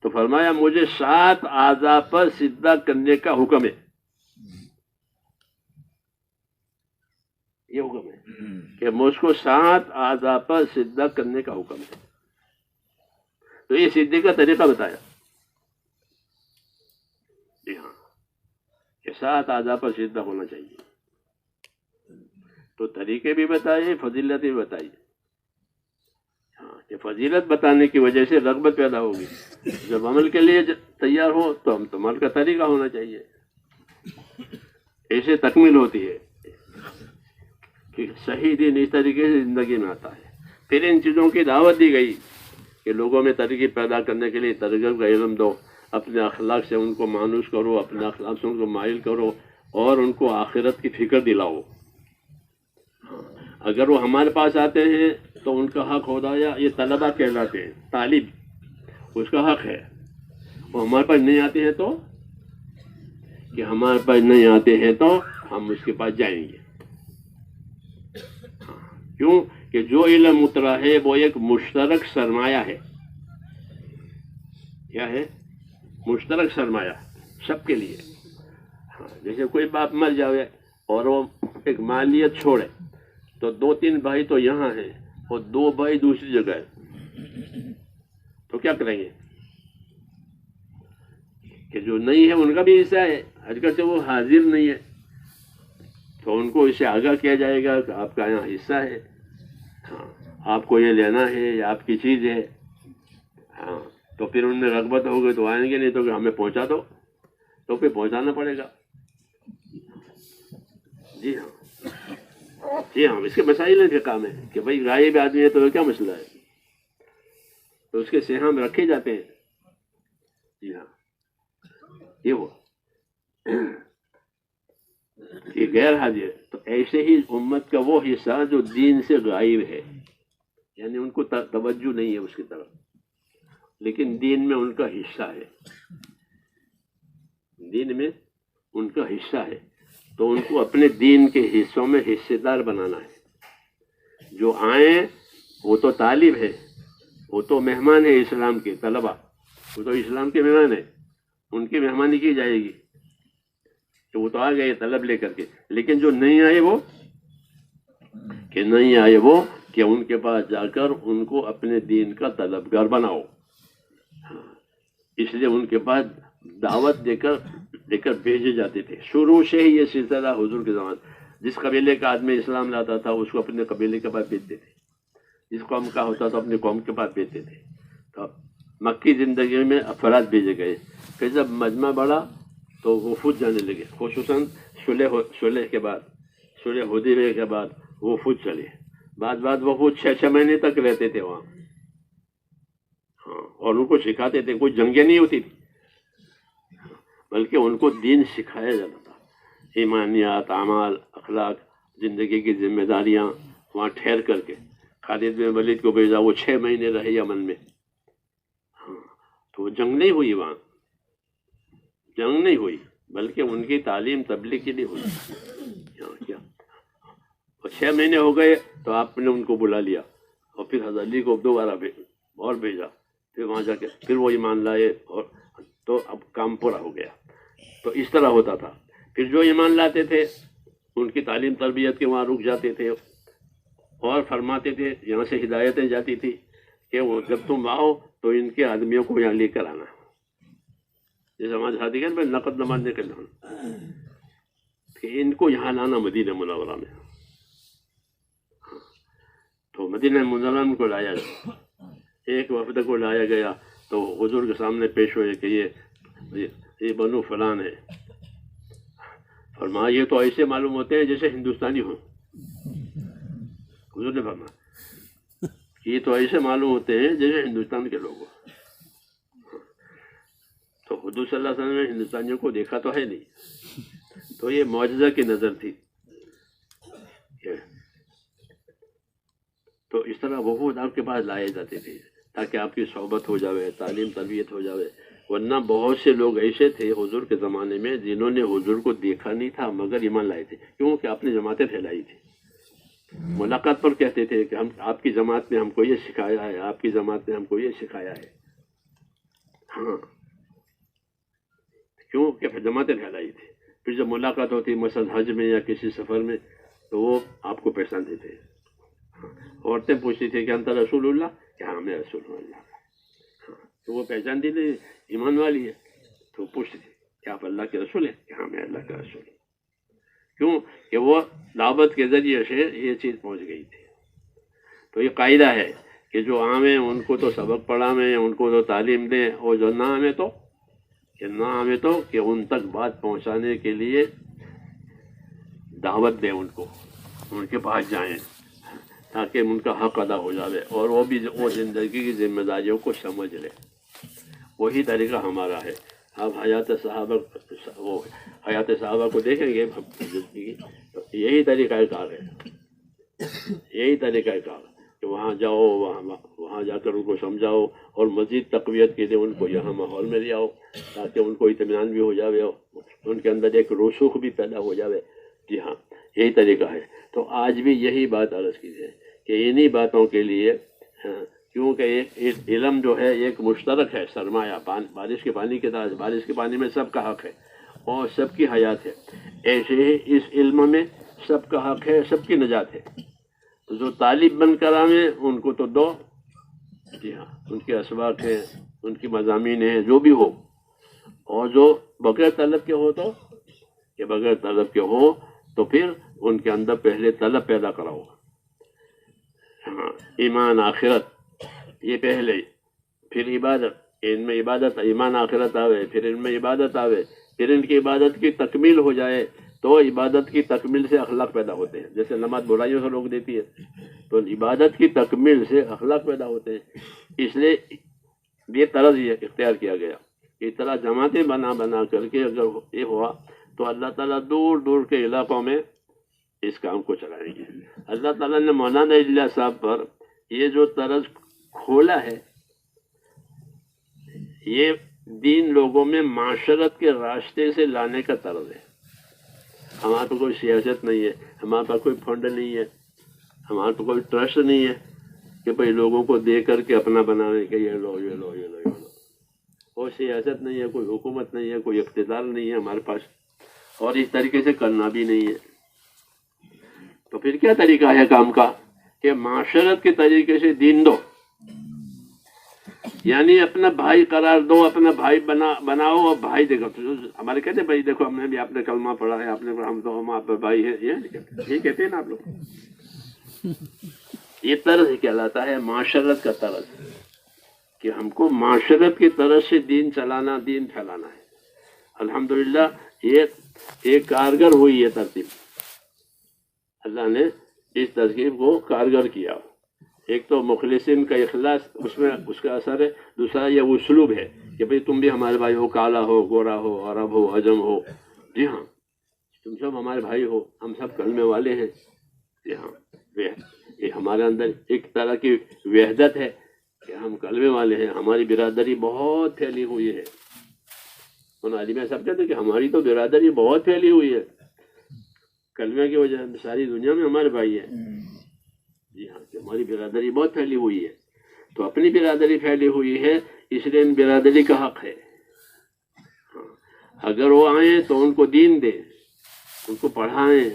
تو فرمایا مجھے 7 اعضاء پر سجدہ کرنے کا حکم ہے، یہ حکم ہے کہ مجھ کو 7 اعضاء پر سجدہ کرنے کا حکم ہے۔ تو یہ سجدے کا طریقہ بتایا، جی ہاں کہ 7 اعضاء پر سجدہ ہونا چاہیے۔ تو طریقے بھی بتائے، فضیلت بھی بتائی، ہاں کہ فضیلت بتانے کی وجہ سے رغبت پیدا ہوگی۔ جب عمل کے لیے تیار ہو تو عمل کا طریقہ ہونا چاہیے، ایسے تکمیل ہوتی ہے کہ صحیح دین اس طریقے سے زندگی میں آتا ہے۔ پھر ان چیزوں کی دعوت دی گئی کہ لوگوں میں ترغیب پیدا کرنے کے لیے ترغیب کا علم دو، اپنے اخلاق سے ان کو مانوس کرو، اپنے اخلاق سے ان کو مائل کرو، اور ان کو آخرت کی فکر دلاؤ۔ اگر وہ ہمارے پاس آتے ہیں تو ان کا حق ہوتا ہے، یہ طلبہ کہلاتے ہیں، طالب، اس کا حق ہے۔ وہ ہمارے پاس نہیں آتے ہیں تو کہ ہمارے پاس نہیں آتے ہیں تو ہم اس کے پاس جائیں گے، کیوں کہ جو علم اترا ہے وہ ایک مشترک سرمایہ ہے۔ کیا ہے؟ مشترک سرمایہ سب کے لیے۔ ہاں جیسے کوئی باپ مر جاوے اور وہ ایک مالیت چھوڑے تو 2-3 بھائی تو یہاں ہیں اور 2 بھائی دوسری جگہ ہے، تو کیا کریں گے؟ کہ جو نہیں ہے ان کا بھی حصہ ہے، اگرچہ وہ حاضر نہیں ہے تو ان کو اسے آگاہ کیا جائے گا کہ آپ کا یہاں حصہ ہے، ہاں آپ کو یہ لینا ہے، یہ آپ کی چیز ہے، ہاں تو پھر ان میں رغبت ہوگی تو آئیں گے، نہیں تو کہ ہمیں پہنچا دو، تو پھر پہنچانا پڑے گا۔ جی ہاں، جی ہاں، اس کے مسائل ہیں فقہ میں کہ بھائی غائب آدمی ہے تو کیا مسئلہ ہے، تو اس کے سہام رکھے جاتے ہیں۔ جی ہاں، یہ ہوا کہ غیر حاضر، تو ایسے ہی امت کا وہ حصہ جو دین سے غائب ہے، یعنی ان کو توجہ نہیں ہے اس کی طرف، لیکن دین میں ان کا حصہ ہے، دین میں ان کا حصہ ہے، تو ان کو اپنے دین کے حصوں میں حصے دار بنانا ہے۔ جو آئیں وہ تو طالب ہے، وہ تو مہمان ہے اسلام کے، طلبہ وہ تو اسلام کے مہمان ہیں، ان کی مہمانی کی جائے گی کہ وہ تو آ گئے طلب لے کر کے، لیکن جو نہیں آئے وہ کہ نہیں آئے وہ کہ ان کے پاس جا کر ان کو اپنے دین کا طلبگار بناؤ. اس لیے ان کے پاس دعوت دے کر بھیجے جاتے تھے. شروع سے ہی یہ سلسلہ حضور کے زمانے، جس قبیلے کا آدمی اسلام لاتا تھا اس کو اپنے قبیلے کے پاس بھیجتے تھے، جس قوم کا ہوتا تھا اپنے قوم کے پاس بھیجتے تھے. تو مکی زندگی میں افراد بھیجے گئے. پھر جب مجمع بڑھا تو وفود جانے لگے، خصوصاً صلح کے بعد، صلح حدیبیہ کے بعد وفود چلے. بعد وفود 6 مہینے تک رہتے تھے وہاں، ہاں، اور ان کو سکھاتے تھے. کوئی جنگیں نہیں ہوتی تھی، بلکہ ان کو دین سکھایا جاتا تھا. ایمانیات، اعمال، اخلاق، زندگی کی ذمہ داریاں وہاں ٹھہر کر کے. خالد بن ولید کو بھیجا، وہ 6 مہینے رہے یمن میں. ہاں، تو جنگ نہیں ہوئی وہاں، جنگ نہیں ہوئی، بلکہ ان کی تعلیم تبلیغ کی نہیں ہوئی. کیا 6 مہینے ہو گئے تو آپ نے ان کو بلا لیا، اور پھر حضرت علی کو دوبارہ اور بھیجا. پھر وہاں جا کے پھر وہ ایمان لائے، اور تو اب کام پورا ہو گیا. تو اس طرح ہوتا تھا. پھر جو ایمان لاتے تھے ان کی تعلیم تربیت کے وہاں رک جاتے تھے، اور فرماتے تھے، یہاں سے ہدایتیں جاتی تھی کہ وہ جب تم آؤ تو ان کے آدمیوں کو یہاں لے کر آنا. جیسے ہمارے ساتھی میں نقد نماز نکل کہ ان کو یہاں لانا مدینہ منورہ میں. تو مدینہ منورہ میں کو لایا گیا، ایک وفد کو لایا گیا تو حضور کے سامنے پیش ہوئے کہ یہ بنو فلان ہے. فرمایا یہ تو ایسے معلوم ہوتے ہیں جیسے ہندوستانی ہوں. حضور نے فرمایا یہ تو ایسے معلوم ہوتے ہیں جیسے ہندوستان کے لوگ ہوں. تو حضور صلی اللہ علیہ وسلم نے ہندوستانیوں کو دیکھا تو ہے نہیں، تو یہ معجزہ کی نظر تھی. تو اس طرح وفود آپ کے پاس لائے جاتے تھے تاکہ آپ کی صحبت ہو جاوے، تعلیم تربیت ہو جاوے. ورنہ بہت سے لوگ ایسے تھے حضور کے زمانے میں جنہوں نے حضور کو دیکھا نہیں تھا مگر ایمان لائے تھے، کیونکہ آپ نے جماعتیں پھیلائی تھی. ملاقات پر کہتے تھے کہ ہم آپ کی جماعت نے ہم کو یہ سکھایا ہے، آپ کی جماعت نے ہم کو یہ سکھایا ہے. ہاں، کیونکہ جماعتیں پھیلائی تھی. پھر جب ملاقات ہوتی مثلا حج میں یا کسی سفر میں تو وہ آپ کو پہچانتے تھے. عورتیں پوچھتی تھی کہ انت رسول اللہ، کہ ہاں میں رسول اللہ. تو وہ پہچانتی تھی ایمان والی ہے، تو پوچھتی تھی کہ آپ اللہ کے رسول ہیں، کہ ہاں میں اللہ کا رسول ہوں. کیوں کہ وہ دعوت کے ذریعے سے یہ چیز پہنچ گئی تھی. تو یہ قاعدہ ہے کہ جو آویں ان کو تو سبق پڑھاویں، ان کو تو تعلیم دیں، اور جو نہ آویں تو کہ ان تک بات پہنچانے کے لیے دعوت دیں، ان کو ان کے پاس جائیں تاکہ ان کا حق ادا ہو جائے، اور وہ بھی وہ زندگی کی ذمہ داریوں کو سمجھ لے. وہی طریقہ ہمارا ہے. آپ حیات صحابہ کو دیکھیں گے تو یہی طریقہ کار ہے، یہی طریقہ کار کہ وہاں جاؤ، وہاں جا کر ان کو سمجھاؤ، اور مزید تقویت کے لیے ان کو یہاں ماحول میں لے آؤ تاکہ ان کو اطمینان بھی ہو جائے، ان کے اندر ایک رسوخ بھی پیدا ہو جائے. جی ہاں، یہی طریقہ ہے. تو آج بھی یہی بات عرض کیجیے کہ انہی باتوں کے لیے، کیونکہ ایک علم جو ہے ایک مشترک ہے سرمایہ، بارش کے پانی کے طرح، بارش کے پانی میں سب کا حق ہے اور سب کی حیات ہے. ایسے ہی اس علم میں سب کا حق ہے، سب کی نجات ہے. تو جو طالب بن کر آئیں ان کو تو دو، جی ہاں، ان کے اسباق ہیں، ان کی مضامین ہیں، جو بھی ہو. اور جو بغیر طلب کے ہو تو پھر ان کے اندر پہلے طلب پیدا کراؤ. ہاں، ایمان آخرت یہ پہلے، پھر عبادت. ان میں عبادت، ایمان آخرت آوے، پھر ان میں عبادت آوے، پھر ان کی عبادت کی تکمیل ہو جائے تو عبادت کی تکمیل سے اخلاق پیدا ہوتے ہیں. جیسے نماز برائیوں سے روک دیتی ہے تو عبادت کی تکمیل سے اخلاق پیدا ہوتے ہیں. اس لیے یہ طرز یہ اختیار کیا گیا. اس طرح جماعتیں بنا کر کے اگر یہ ہوا تو اللہ تعالیٰ دور دور کے علاقوں میں اس کام کو چلائیں گے. اللہ تعالیٰ نے مولانا اجلیہ صاحب پر یہ جو طرز کھولا ہے، یہ دین لوگوں میں معاشرت کے راستے سے لانے کا طرز ہے. ہمارے پاس کوئی سیاست نہیں ہے، ہمارے پاس کوئی فنڈ نہیں ہے، ہمارے پاس کوئی ٹرسٹ نہیں ہے کہ بھائی لوگوں کو دے کر کے اپنا بنانے کے یہ لو یہ لو یہ لو یہ لو. کوئی سیاست نہیں ہے، کوئی حکومت نہیں ہے، کوئی اقتدار نہیں ہے ہمارے پاس، اور اس طریقے سے کرنا بھی نہیں ہے. تو پھر کیا طریقہ ہے کام کا کہ معاشرت کے طریقے سے دین دو، یعنی اپنا بھائی قرار دو، اپنا بھائی بناؤ، اور بھائی دیکھو ہمارے کہتے ہیں بھائی دیکھو ہم نے بھی آپ نے کلمہ پڑھا ہے، آپ نے ہم تو ہم آپ بھائی ہیں، یہ کہتے ہیں نا آپ لوگ. یہ طرز کہلاتا ہے معاشرت کا طرز، کہ ہم کو معاشرت کی طرز سے دین چلانا، دین پھیلانا ہے. الحمدللہ یہ کارگر ہوئی ہے ترتیب، اللہ نے اس ترکیب کو کارگر کیا. ایک تو مخلصین کا اخلاص اس میں اس کا اثر ہے، دوسرا یہ اسلوب ہے کہ بھئی تم بھی ہمارے بھائی ہو، کالا ہو، گورا ہو، عرب ہو، عجم ہو، جی ہاں تم سب ہمارے بھائی ہو، ہم سب کلمے والے ہیں. جی ہاں یہ ہمارے اندر ایک طرح کی وحدت ہے کہ ہم کلمے والے ہیں. ہماری برادری بہت پھیلی ہوئی ہے. ان عالم سب کہتے ہیں کہ ہماری تو برادری بہت پھیلی ہوئی ہے، کلمے کی وجہ سے ساری دنیا میں ہمارے بھائی ہیں. جی ہاں ہماری برادری بہت پھیلی ہوئی ہے. تو اپنی برادری پھیلی ہوئی ہے، اس لیے ان برادری کا حق ہے. اگر وہ آئیں تو ان کو دین دیں، ان کو پڑھائیں،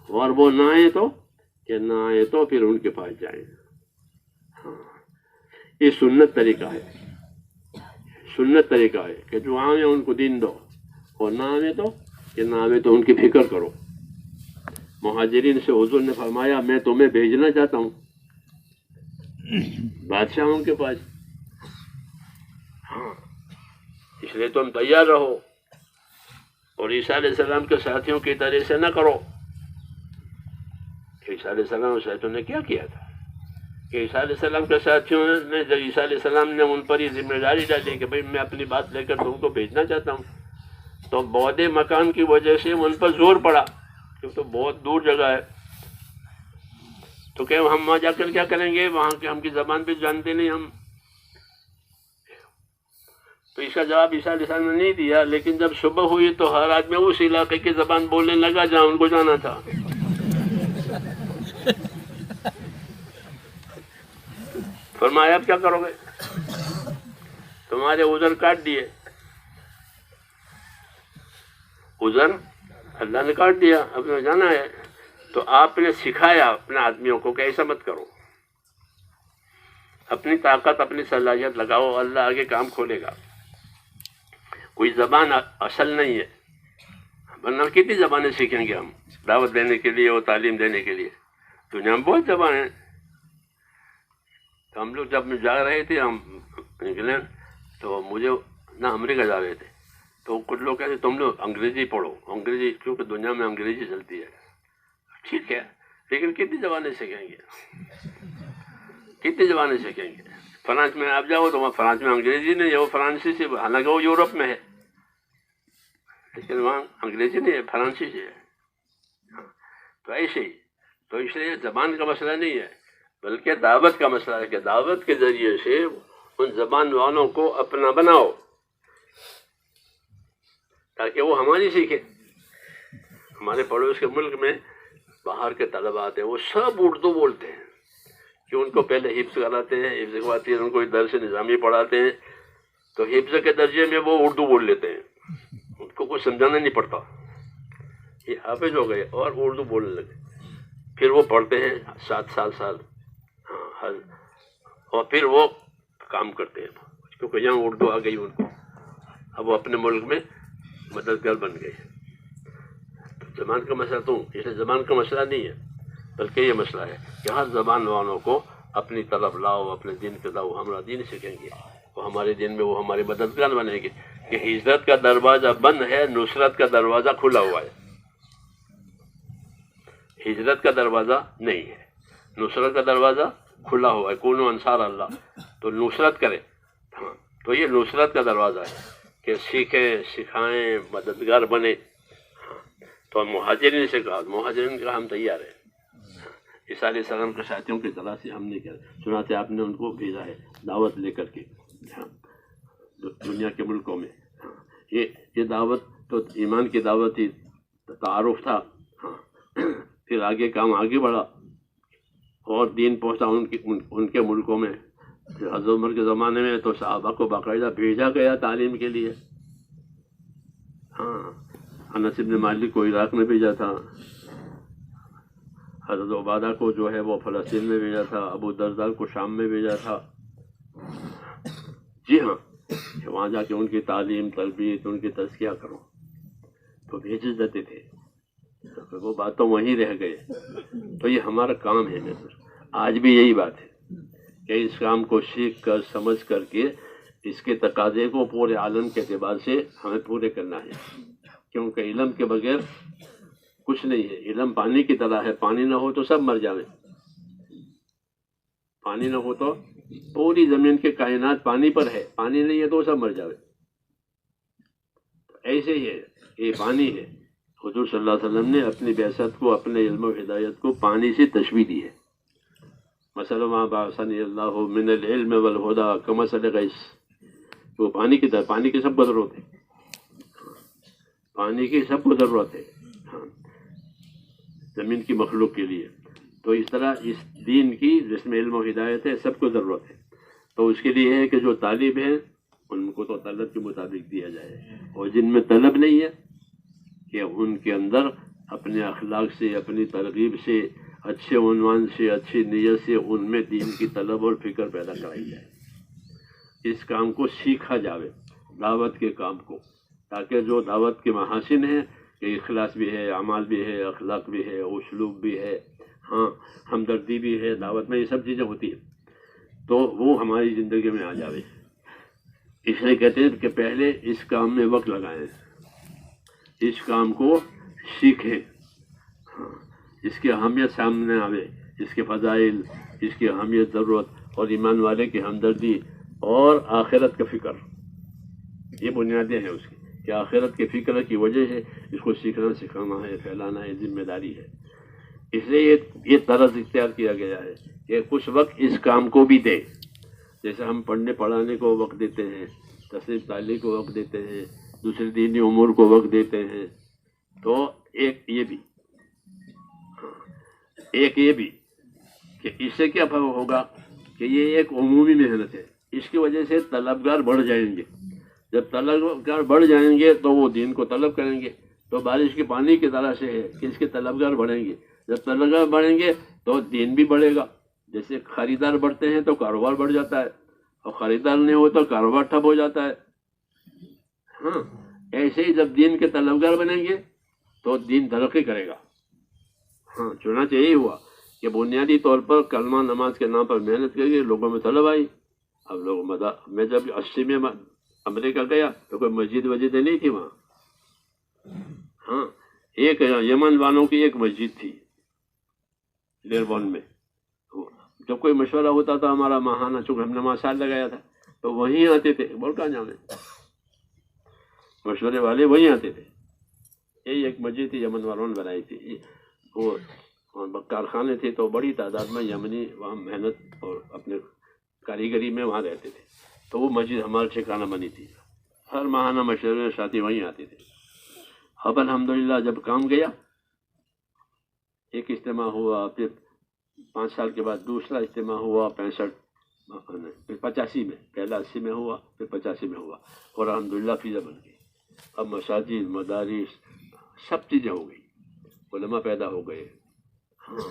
اور وہ نہ آئیں تو کہ نہ آئے تو پھر ان کے پاس جائیں. ہاں یہ سنت طریقہ ہے، سنت طریقہ ہے کہ جو آئیں ان کو دین دو، اور نہ آئے تو کہ نہ آئے تو ان کی فکر کرو. مہاجرین سے حضور نے فرمایا میں تمہیں بھیجنا چاہتا ہوں بادشاہوں کے پاس. ہاں اس لیے تم تیار رہو، اور عیسیٰ علیہ السلام کے ساتھیوں کی طرح سے نہ کرو. عیسیٰ علیہ السلام اور ساتھیوں نے کیا کیا تھا کہ عیسیٰ علیہ السلام کے ساتھیوں نے جب عیسیٰ علیہ السلام نے ان پر یہ ذمہ داری ڈالی کہ بھئی میں اپنی بات لے کر تم کو بھیجنا چاہتا ہوں، تو بعد مکان کی وجہ سے ان پر زور پڑا، کیونکہ تو بہت دور جگہ ہے. تو کہ ہم وہاں جا کر کیا کریں گے، وہاں کی ہم کی زبان بھی جانتے نہیں ہم. تو اس کا جواب عیسیٰ علیہ السلام نے نہیں دیا، لیکن جب صبح ہوئی تو ہر آدمی اس علاقے کی زبان بولنے لگا جہاں ان کو جانا تھا. فرمایا اب کیا کرو گے، تمہارے عذر کاٹ دیے. عذر اللہ نے کاٹ دیا، اب جانا ہے. تو آپ نے سکھایا اپنے آدمیوں کو کہ ایسا مت کرو، اپنی طاقت اپنی صلاحیت لگاؤ، اللہ آگے کام کھولے گا. کوئی زبان اصل نہیں ہے، ورنہ کتنی زبانیں سیکھیں گے ہم دعوت دینے کے لیے اور تعلیم دینے کے لیے. دنیا میں بہت زبانیں. تو ہم لوگ جب جا رہے تھے ہم انگلینڈ، تو مجھے نہ امریکہ جا رہے تھے، تو کچھ لوگ کہتے تم لوگ انگریزی پڑھو، انگریزی کیونکہ دنیا میں انگریزی چلتی ہے. ٹھیک ہے، لیکن کتنی زبانیں سیکھیں گے، کتنی زبانیں سیکھیں گے. فرانس میں آپ جاؤ تو وہاں فرانس میں انگریزی نہیں ہے، وہ فرانسیسی، حالانکہ وہ یورپ میں ہے، لیکن وہاں انگریزی نہیں ہے، فرانسیسی ہے. تو ایسے ہی، تو اس لیے زبان کا مسئلہ نہیں ہے، بلکہ دعوت کا مسئلہ ہے کہ دعوت کے ذریعے سے ان زبان والوں کو اپنا بناؤ تاکہ وہ ہماری سیکھیں. ہمارے پڑوس کے ملک میں باہر کے طلباء آتے ہیں، وہ سب اردو بولتے ہیں کہ ان کو پہلے حفظ کراتے ہیں، حفظ کے بعد ان کو درس نظامی پڑھاتے ہیں، تو حفظ کے درجے میں وہ اردو بول لیتے ہیں، ان کو کچھ سمجھانا نہیں پڑتا. یہ حافظ ہو گئے اور اردو بولنے لگے. پھر وہ پڑھتے ہیں 7 سال ہاں، اور پھر وہ کام کرتے ہیں، کیونکہ یہاں اردو آ گئی ان کو، اب وہ اپنے ملک میں مددگار بن گئے. تو زبان کا مسئلہ تو اس لیے زبان کا مسئلہ نہیں ہے، بلکہ یہ مسئلہ ہے کہ ہر زبان والوں کو اپنی طرف لاؤ، اپنے دین کے لاؤ. ہمارا دین سیکھیں گے، وہ ہمارے دین میں وہ ہمارے مددگار بنیں گے. کہ ہجرت کا دروازہ بند ہے، نصرت کا دروازہ کھلا ہوا ہے. ہجرت کا دروازہ نہیں ہے، نصرت کا دروازہ کھلا ہوا ہے. کونوا انصار اللہ، تو نصرت کرے. ہاں تو یہ نصرت کا دروازہ ہے کہ سیکھیں، سکھائیں، مددگار بنے. تو مہاجرین سے کہا، مہاجرین کا ہم تیار ہیں. عیسیٰ علیہ السلام کے ساتھیوں کی طرح سے ہم نے کیا سنا تھا، آپ نے ان کو بھیجا ہے دعوت لے کر کے دنیا کے ملکوں میں. یہ دعوت تو ایمان کی دعوت ہی، تعارف تھا. ہاں پھر آگے کام آگے بڑھا اور دین پہنچا ان کے ملکوں میں. حضرت عمر کے زمانے میں تو صحابہ کو باقاعدہ بھیجا گیا تعلیم کے لیے. ہاں انس بن مالک کو عراق میں بھیجا تھا، حضرت عبادہ کو جو ہے وہ فلسطین میں بھیجا تھا، ابو درداء کو شام میں بھیجا تھا. جی ہاں، کہ وہاں جا کے ان کی تعلیم تربیت ان کی تزکیہ کرو، تو بھیج دیتے تھے. تو وہ بات تو وہیں رہ گئے. تو یہ ہمارا کام ہے مصر. آج بھی یہی بات ہے کہ اس کام کو سیکھ کر سمجھ کر کے اس کے تقاضے کو پورے عالم کے اعتبار سے ہمیں پورے کرنا ہے، کیونکہ علم کے بغیر کچھ نہیں ہے. علم پانی کی طرح ہے، پانی نہ ہو تو سب مر جاویں. پانی نہ ہو تو پوری زمین کے کائنات پانی پر ہے، پانی نہیں ہے تو سب مر جاوے. ایسے ہی ہے، یہ پانی ہے. حضور صلی اللہ علیہ وسلم نے اپنی بعثت کو، اپنے علم و ہدایت کو پانی سے تشبیہ دی ہے. مثلا ما بعثنی اللہ من العلم والہدی کمثل غیث. وہ پانی کی طرح، پانی کی سب کو ضرورت ہے، پانی کی سب کو ضرورت ہے زمین کی مخلوق کے لیے. تو اس طرح اس دین کی جس میں علم و ہدایت ہے سب کو ضرورت ہے. تو اس کے لیے ہے کہ جو طالب ہیں ان کو تو طلب کے مطابق دیا جائے، اور جن میں طلب نہیں ہے کہ ان کے اندر اپنے اخلاق سے، اپنی ترغیب سے، اچھے عنوان سے، اچھی نیت سے ان میں دین کی طلب اور فکر پیدا کرائی جائے. اس کام کو سیکھا جاوے، دعوت کے کام کو، تاکہ جو دعوت کے محاسن ہیں کہ اخلاص بھی ہے، اعمال بھی ہے، اخلاق بھی ہے، اسلوب بھی ہے، ہاں ہمدردی بھی ہے، دعوت میں یہ سب چیزیں ہوتی ہیں، تو وہ ہماری زندگی میں آ جاوے. اس لیے کہتے ہیں کہ پہلے اس کام میں وقت لگائیں، اس کام کو سیکھیں، اس کی اہمیت سامنے آوے، اس کے فضائل، اس کی اہمیت، ضرورت، اور ایمان والے کی ہمدردی اور آخرت کا فکر. یہ بنیادیں ہیں اس کی کہ آخرت کے فکر کی وجہ ہے اس کو سیکھنا، سکھانا ہے، پھیلانا ہے، ذمہ داری ہے. اس لیے یہ طرز اختیار کیا گیا ہے کہ کچھ وقت اس کام کو بھی دے. جیسے ہم پڑھنے پڑھانے کو وقت دیتے ہیں، تصنیف تعلیم کو وقت دیتے ہیں، دوسرے دینی امور کو وقت دیتے ہیں، تو ایک یہ بھی کہ اس سے کیا فرق ہوگا کہ یہ ایک عمومی محنت ہے. اس کی وجہ سے طلبگار بڑھ جائیں گے. جب طلبگار بڑھ جائیں گے تو وہ دین کو طلب کریں گے. تو بارش کے پانی کی طرح سے ہے کہ اس کے طلبگار بڑھیں گے. جب طلبگار بڑھیں گے تو دین بھی بڑھے گا. جیسے خریدار بڑھتے ہیں تو کاروبار بڑھ جاتا ہے، اور خریدار نہیں ہو تو کاروبار ٹھپ ہو جاتا ہے. ہاں، ایسے ہی جب دین کے طلبگار بنیں گے تو دین ترقی کرے گا. ہاں، چنانچہ یہی ہوا کہ بنیادی طور پر کلمہ نماز کے نام پر محنت کر کے لوگوں میں طلب آئی. اب لوگ میں جب 80 میں امریکہ گیا تو کوئی مسجد وجد نہیں تھی وہاں. ہاں، ایک یمن والوں کی ایک مسجد تھی ڈیربون میں. جب کوئی مشورہ ہوتا تھا ہمارا ماہانہ، چونکہ ہم نے وہاں سال لگایا تھا، تو وہیں آتے تھے. بول کہاں جانے، مشورے والے وہیں آتے تھے. یہی ایک مسجد تھی یمن والوں نے بنائی تھی. وہ کارخانے تھے تو بڑی تعداد میں یمنی وہاں محنت اور اپنے کاریگری میں وہاں رہتے تھے. تو وہ مسجد ہمارا ٹھکانہ بنی تھی. ہر ماہانہ مشورے ساتھی وہیں آتے تھے. اب الحمدللہ جب کام گیا، ایک اجتماع ہوا، پھر 5 سال کے بعد دوسرا اجتماع ہوا 85 میں، پہلا 80 میں ہوا، پھر 85 میں ہوا، اور الحمدللہ فضا بن گئی. اب مساجد، مدارس، سب چیزیں ہو گئی. علماء پیدا ہو گئے. ہاں،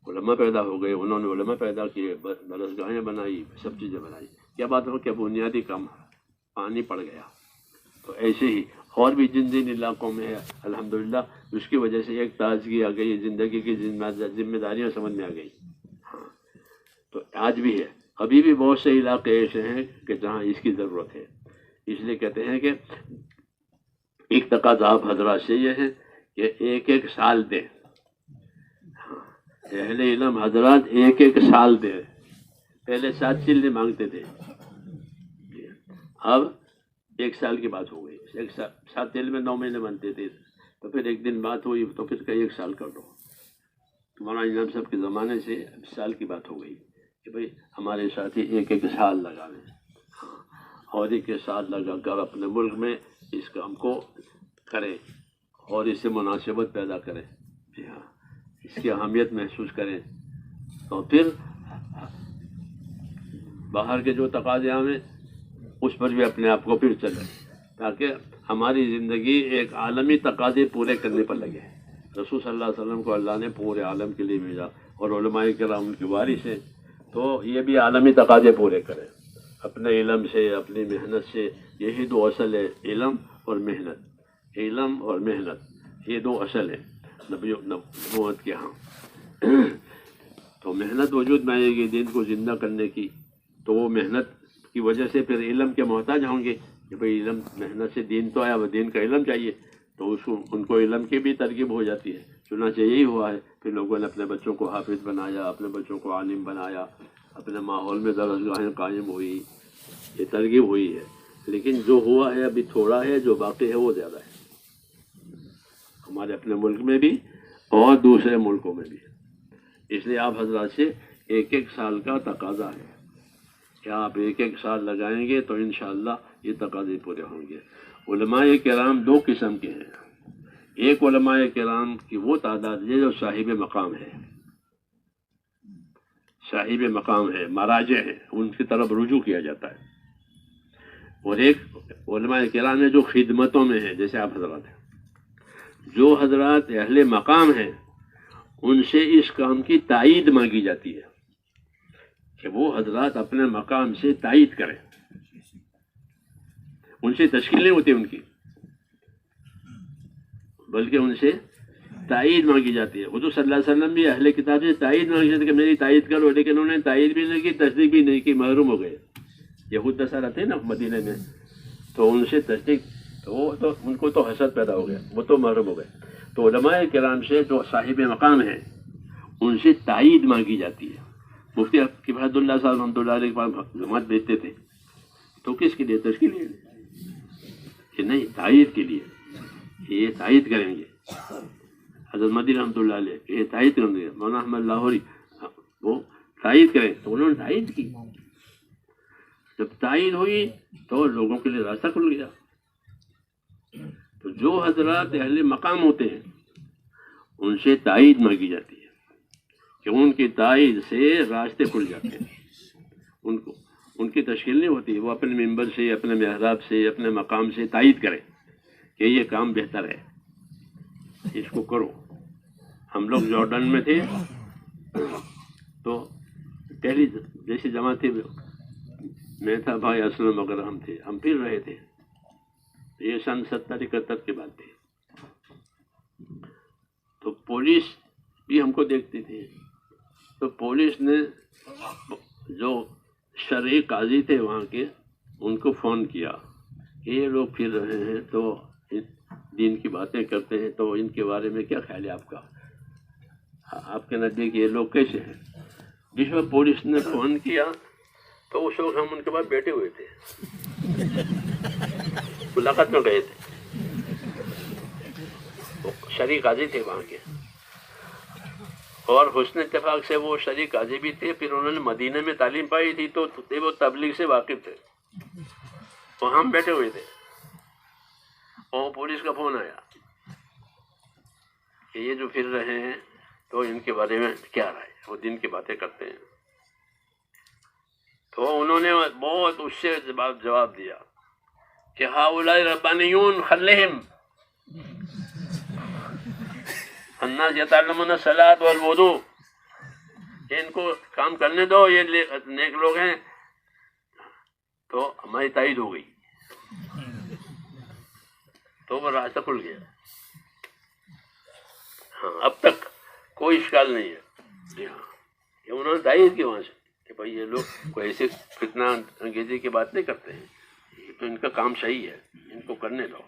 علماء پیدا ہو گئے، انہوں نے علماء پیدا کیے، درسگاہیں بنائی، سب چیزیں بنائی. کیا بات ہو کہ بنیادی کام پانی پڑ گیا. تو ایسے ہی اور بھی جن جن علاقوں میں ہے الحمدللہ اس کی وجہ سے ایک تازگی آ گئی، زندگی کی ذمہ داریاں سمجھ میں آ گئی. ہاں، تو آج بھی ہے. ابھی بھی بہت سے علاقے ایسے ہیں کہ جہاں اس کی ضرورت ہے. اس لیے کہتے ہیں کہ ایک تقاضا آپ حضرات سے یہ ہے کہ ایک سال دیں. اہل علم حضرات ایک سال دیں. پہلے 7 چیزیں مانگتے تھے، اب 1 سال کی بات ہو گئی. 7 چیز میں 9 مہینے بنتے تھے، تو پھر ایک دن بات ہوئی تو پھر 1 سال کر دو. مولانا انعام صاحب کے زمانے سے سال کی بات ہو گئی کہ بھئی ہمارے ساتھی ایک سال لگاویں، اور 1 سال لگا کر اپنے ملک میں اس کام کو کریں اور اس سے مناسبت پیدا کریں. جی ہاں، اس کی اہمیت محسوس کریں. تو پھر باہر کے جو تقاضے آئیں اس پر بھی اپنے آپ کو پھر چلیں، تاکہ ہماری زندگی ایک عالمی تقاضے پورے کرنے پر لگے. رسول صلی اللہ علیہ وسلم کو اللہ نے پورے عالم کے لیے بھیجا، اور علماء کرام ان کی وارث ہیں، تو یہ بھی عالمی تقاضے پورے کریں اپنے علم سے، اپنی محنت سے۔ یہی دو اصل ہے، علم اور محنت، علم اور محنت، یہ دو اصل ہیں نبوت کے ہاں۔ تو محنت وجود میں آئے گی دین کو زندہ کرنے کی، تو وہ محنت کی وجہ سے پھر علم کے محتاج ہوں گے کہ بھئی علم، محنت سے دین تو آیا، وہ دین کا علم چاہیے، تو اس کو ان کو علم کی بھی ترغیب ہو جاتی ہے۔ چنانچہ یہی ہوا ہے، پھر لوگوں نے اپنے بچوں کو حافظ بنایا، اپنے بچوں کو عالم بنایا، اپنے ماحول میں درسگاہیں قائم ہوئی، یہ ترغیب ہوئی ہے۔ لیکن جو ہوا ہے ابھی تھوڑا ہے، جو باقی ہے وہ زیادہ ہے، ہمارے اپنے ملک میں بھی اور دوسرے ملکوں میں بھی۔ اس لیے آپ حضرات سے ایک ایک سال کا تقاضا ہے کہ آپ ایک ایک سال لگائیں گے تو انشاءاللہ یہ تقاضے پورے ہوں گے۔ علماء کرام دو قسم کے ہیں، ایک علماء کرام کی وہ تعداد ہے جو صاحب مقام ہے، صاحب مقام ہے، مراجع ہیں، ان کی طرف رجوع کیا جاتا ہے، اور ایک علماء کرام ہے جو خدمتوں میں ہیں، جیسے آپ حضرات ہیں۔ جو حضرات اہل مقام ہیں ان سے اس کام کی تائید مانگی جاتی ہے کہ وہ حضرات اپنے مقام سے تائید کریں، ان سے تشکیل نہیں ہوتی ان کی، بلکہ ان سے تائید مانگی جاتی ہے۔ حضور صلی اللہ علیہ وسلم بھی اہل کتاب سے تائید مانگی جاتی ہے کہ میری تائید کرو، لیکن انہوں نے تائید بھی نہیں کی، تصدیق بھی نہیں کی، محروم ہو گئے۔ یہود نصارہ تھے نا مدینے میں، تو ان سے تصدیق، تو ان کو تو حسد پیدا ہو گیا، وہ تو محروم ہو گئے۔ تو علماء کرام سے جو صاحب مقام ہیں ان سے تائید مانگی جاتی ہے۔ مفتی کفایت اللہ صاحب رحمۃ اللہ علیہ کے پاس جماعت بھیجتے تھے، تو کس کے لیے؟ تشکیل کے لیے کہ نہیں، تائید کے لیے، یہ تائید کریں گے۔ حضرت مدی رحمۃ اللہ علیہ یہ تائید کریں گے، مولانا احمد لاہوری وہ تائید کریں، تو انہوں نے تائید کی۔ جب تائید ہوئی تو لوگوں کے لیے راستہ کھل گیا۔ تو جو حضرات اہل مقام ہوتے ہیں ان سے تائید مانگی جاتی ہے کہ ان کی تائید سے راستے کھل جاتے ہیں، ان کی تشکیل نہیں ہوتی، وہ اپنے ممبر سے، اپنے محراب سے، اپنے مقام سے تائید کریں کہ یہ کام بہتر ہے، اس کو کرو۔ ہم لوگ جارڈن میں تھے تو پہلی جیسی جماعت تھی، میں تھا، بھائی اسلم وغیرہ ہم تھے، ہم پھر رہے تھے، یہ سن 70-71 کے بعد تھے۔ تو پولیس بھی ہم کو دیکھتی تھی، تو پولیس نے جو شرعی قاضی تھے وہاں کے، ان کو فون کیا کہ یہ لوگ پھر رہے ہیں تو دین کی باتیں کرتے ہیں، تو ان کے بارے میں کیا خیال ہے آپ کا؟ آپ کے نزدیک یہ لوگ کیسے ہیں؟ جس وقت پولیس نے فون کیا تو اس وقت ہم ان کے پاس بیٹھے ہوئے تھے، ملاقات میں گئے تھے، شرعی قاضی تھے وہاں کے، اور حسن اتفاق سے وہ شرعی قاضی بھی تھے، پھر انہوں نے مدینہ میں تعلیم پائی تھی، تو وہ تبلیغ سے واقف تھے، تو ہم بیٹھے ہوئے تھے، اور پولیس کا فون آیا کہ یہ جو پھر رہے ہیں تو ان کے بارے میں کیا رائے ہے، وہ دین کی باتیں کرتے ہیں۔ تو انہوں نے بہت اس سے جواب دیا کہ ہؤلاء ربانیون خلہم الناس یتعلمون الصلاۃ والوضوء، ان کو کام کرنے دو، یہ نیک لوگ ہیں۔ تو ہماری تائید ہو گئی، تو وہ راستہ کھل گیا۔ ہاں، اب تک کوئی اشکال نہیں ہے۔ جی ہاں، کہ انہوں نے تائید کی وہاں سے کہ بھائی یہ لوگ کوئی ایسے فتنہ انگیزی کی بات نہیں کرتے ہیں، یہ تو ان کا کام صحیح ہے، ان کو کرنے دو۔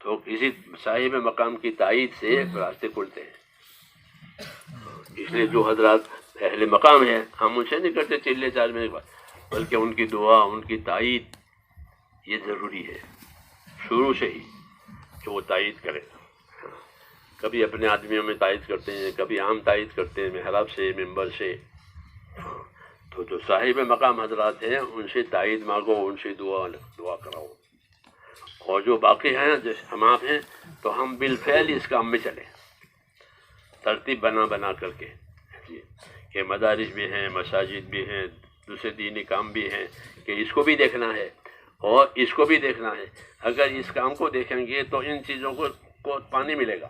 تو کسی صاحب مقام کی تائید سے راستے کھلتے ہیں۔ اس لیے جو حضرات اہل مقام ہیں ہم ان سے نہیں کرتے چلے چال میں بلکہ ان کی دعا، ان کی تائید یہ ضروری ہے شروع سے ہی کہ وہ تائید کرے۔ کبھی اپنے آدمیوں میں تائید کرتے ہیں، کبھی عام تائید کرتے ہیں محراب سے، ممبر سے۔ تو جو صاحب مقام حضرات ہیں ان سے تائید مانگو، ان سے دعا کراؤ، اور جو باقی ہیں جیسے ہم آپ ہیں تو ہم بالفعل اس کام میں چلیں، ترتیب بنا کر کے جی، کہ مدارس بھی ہیں، مساجد بھی ہیں، دوسرے دینی کام بھی ہیں، کہ اس کو بھی دیکھنا ہے اور اس کو بھی دیکھنا ہے۔ اگر اس کام کو دیکھیں گے تو ان چیزوں کو پانی ملے گا،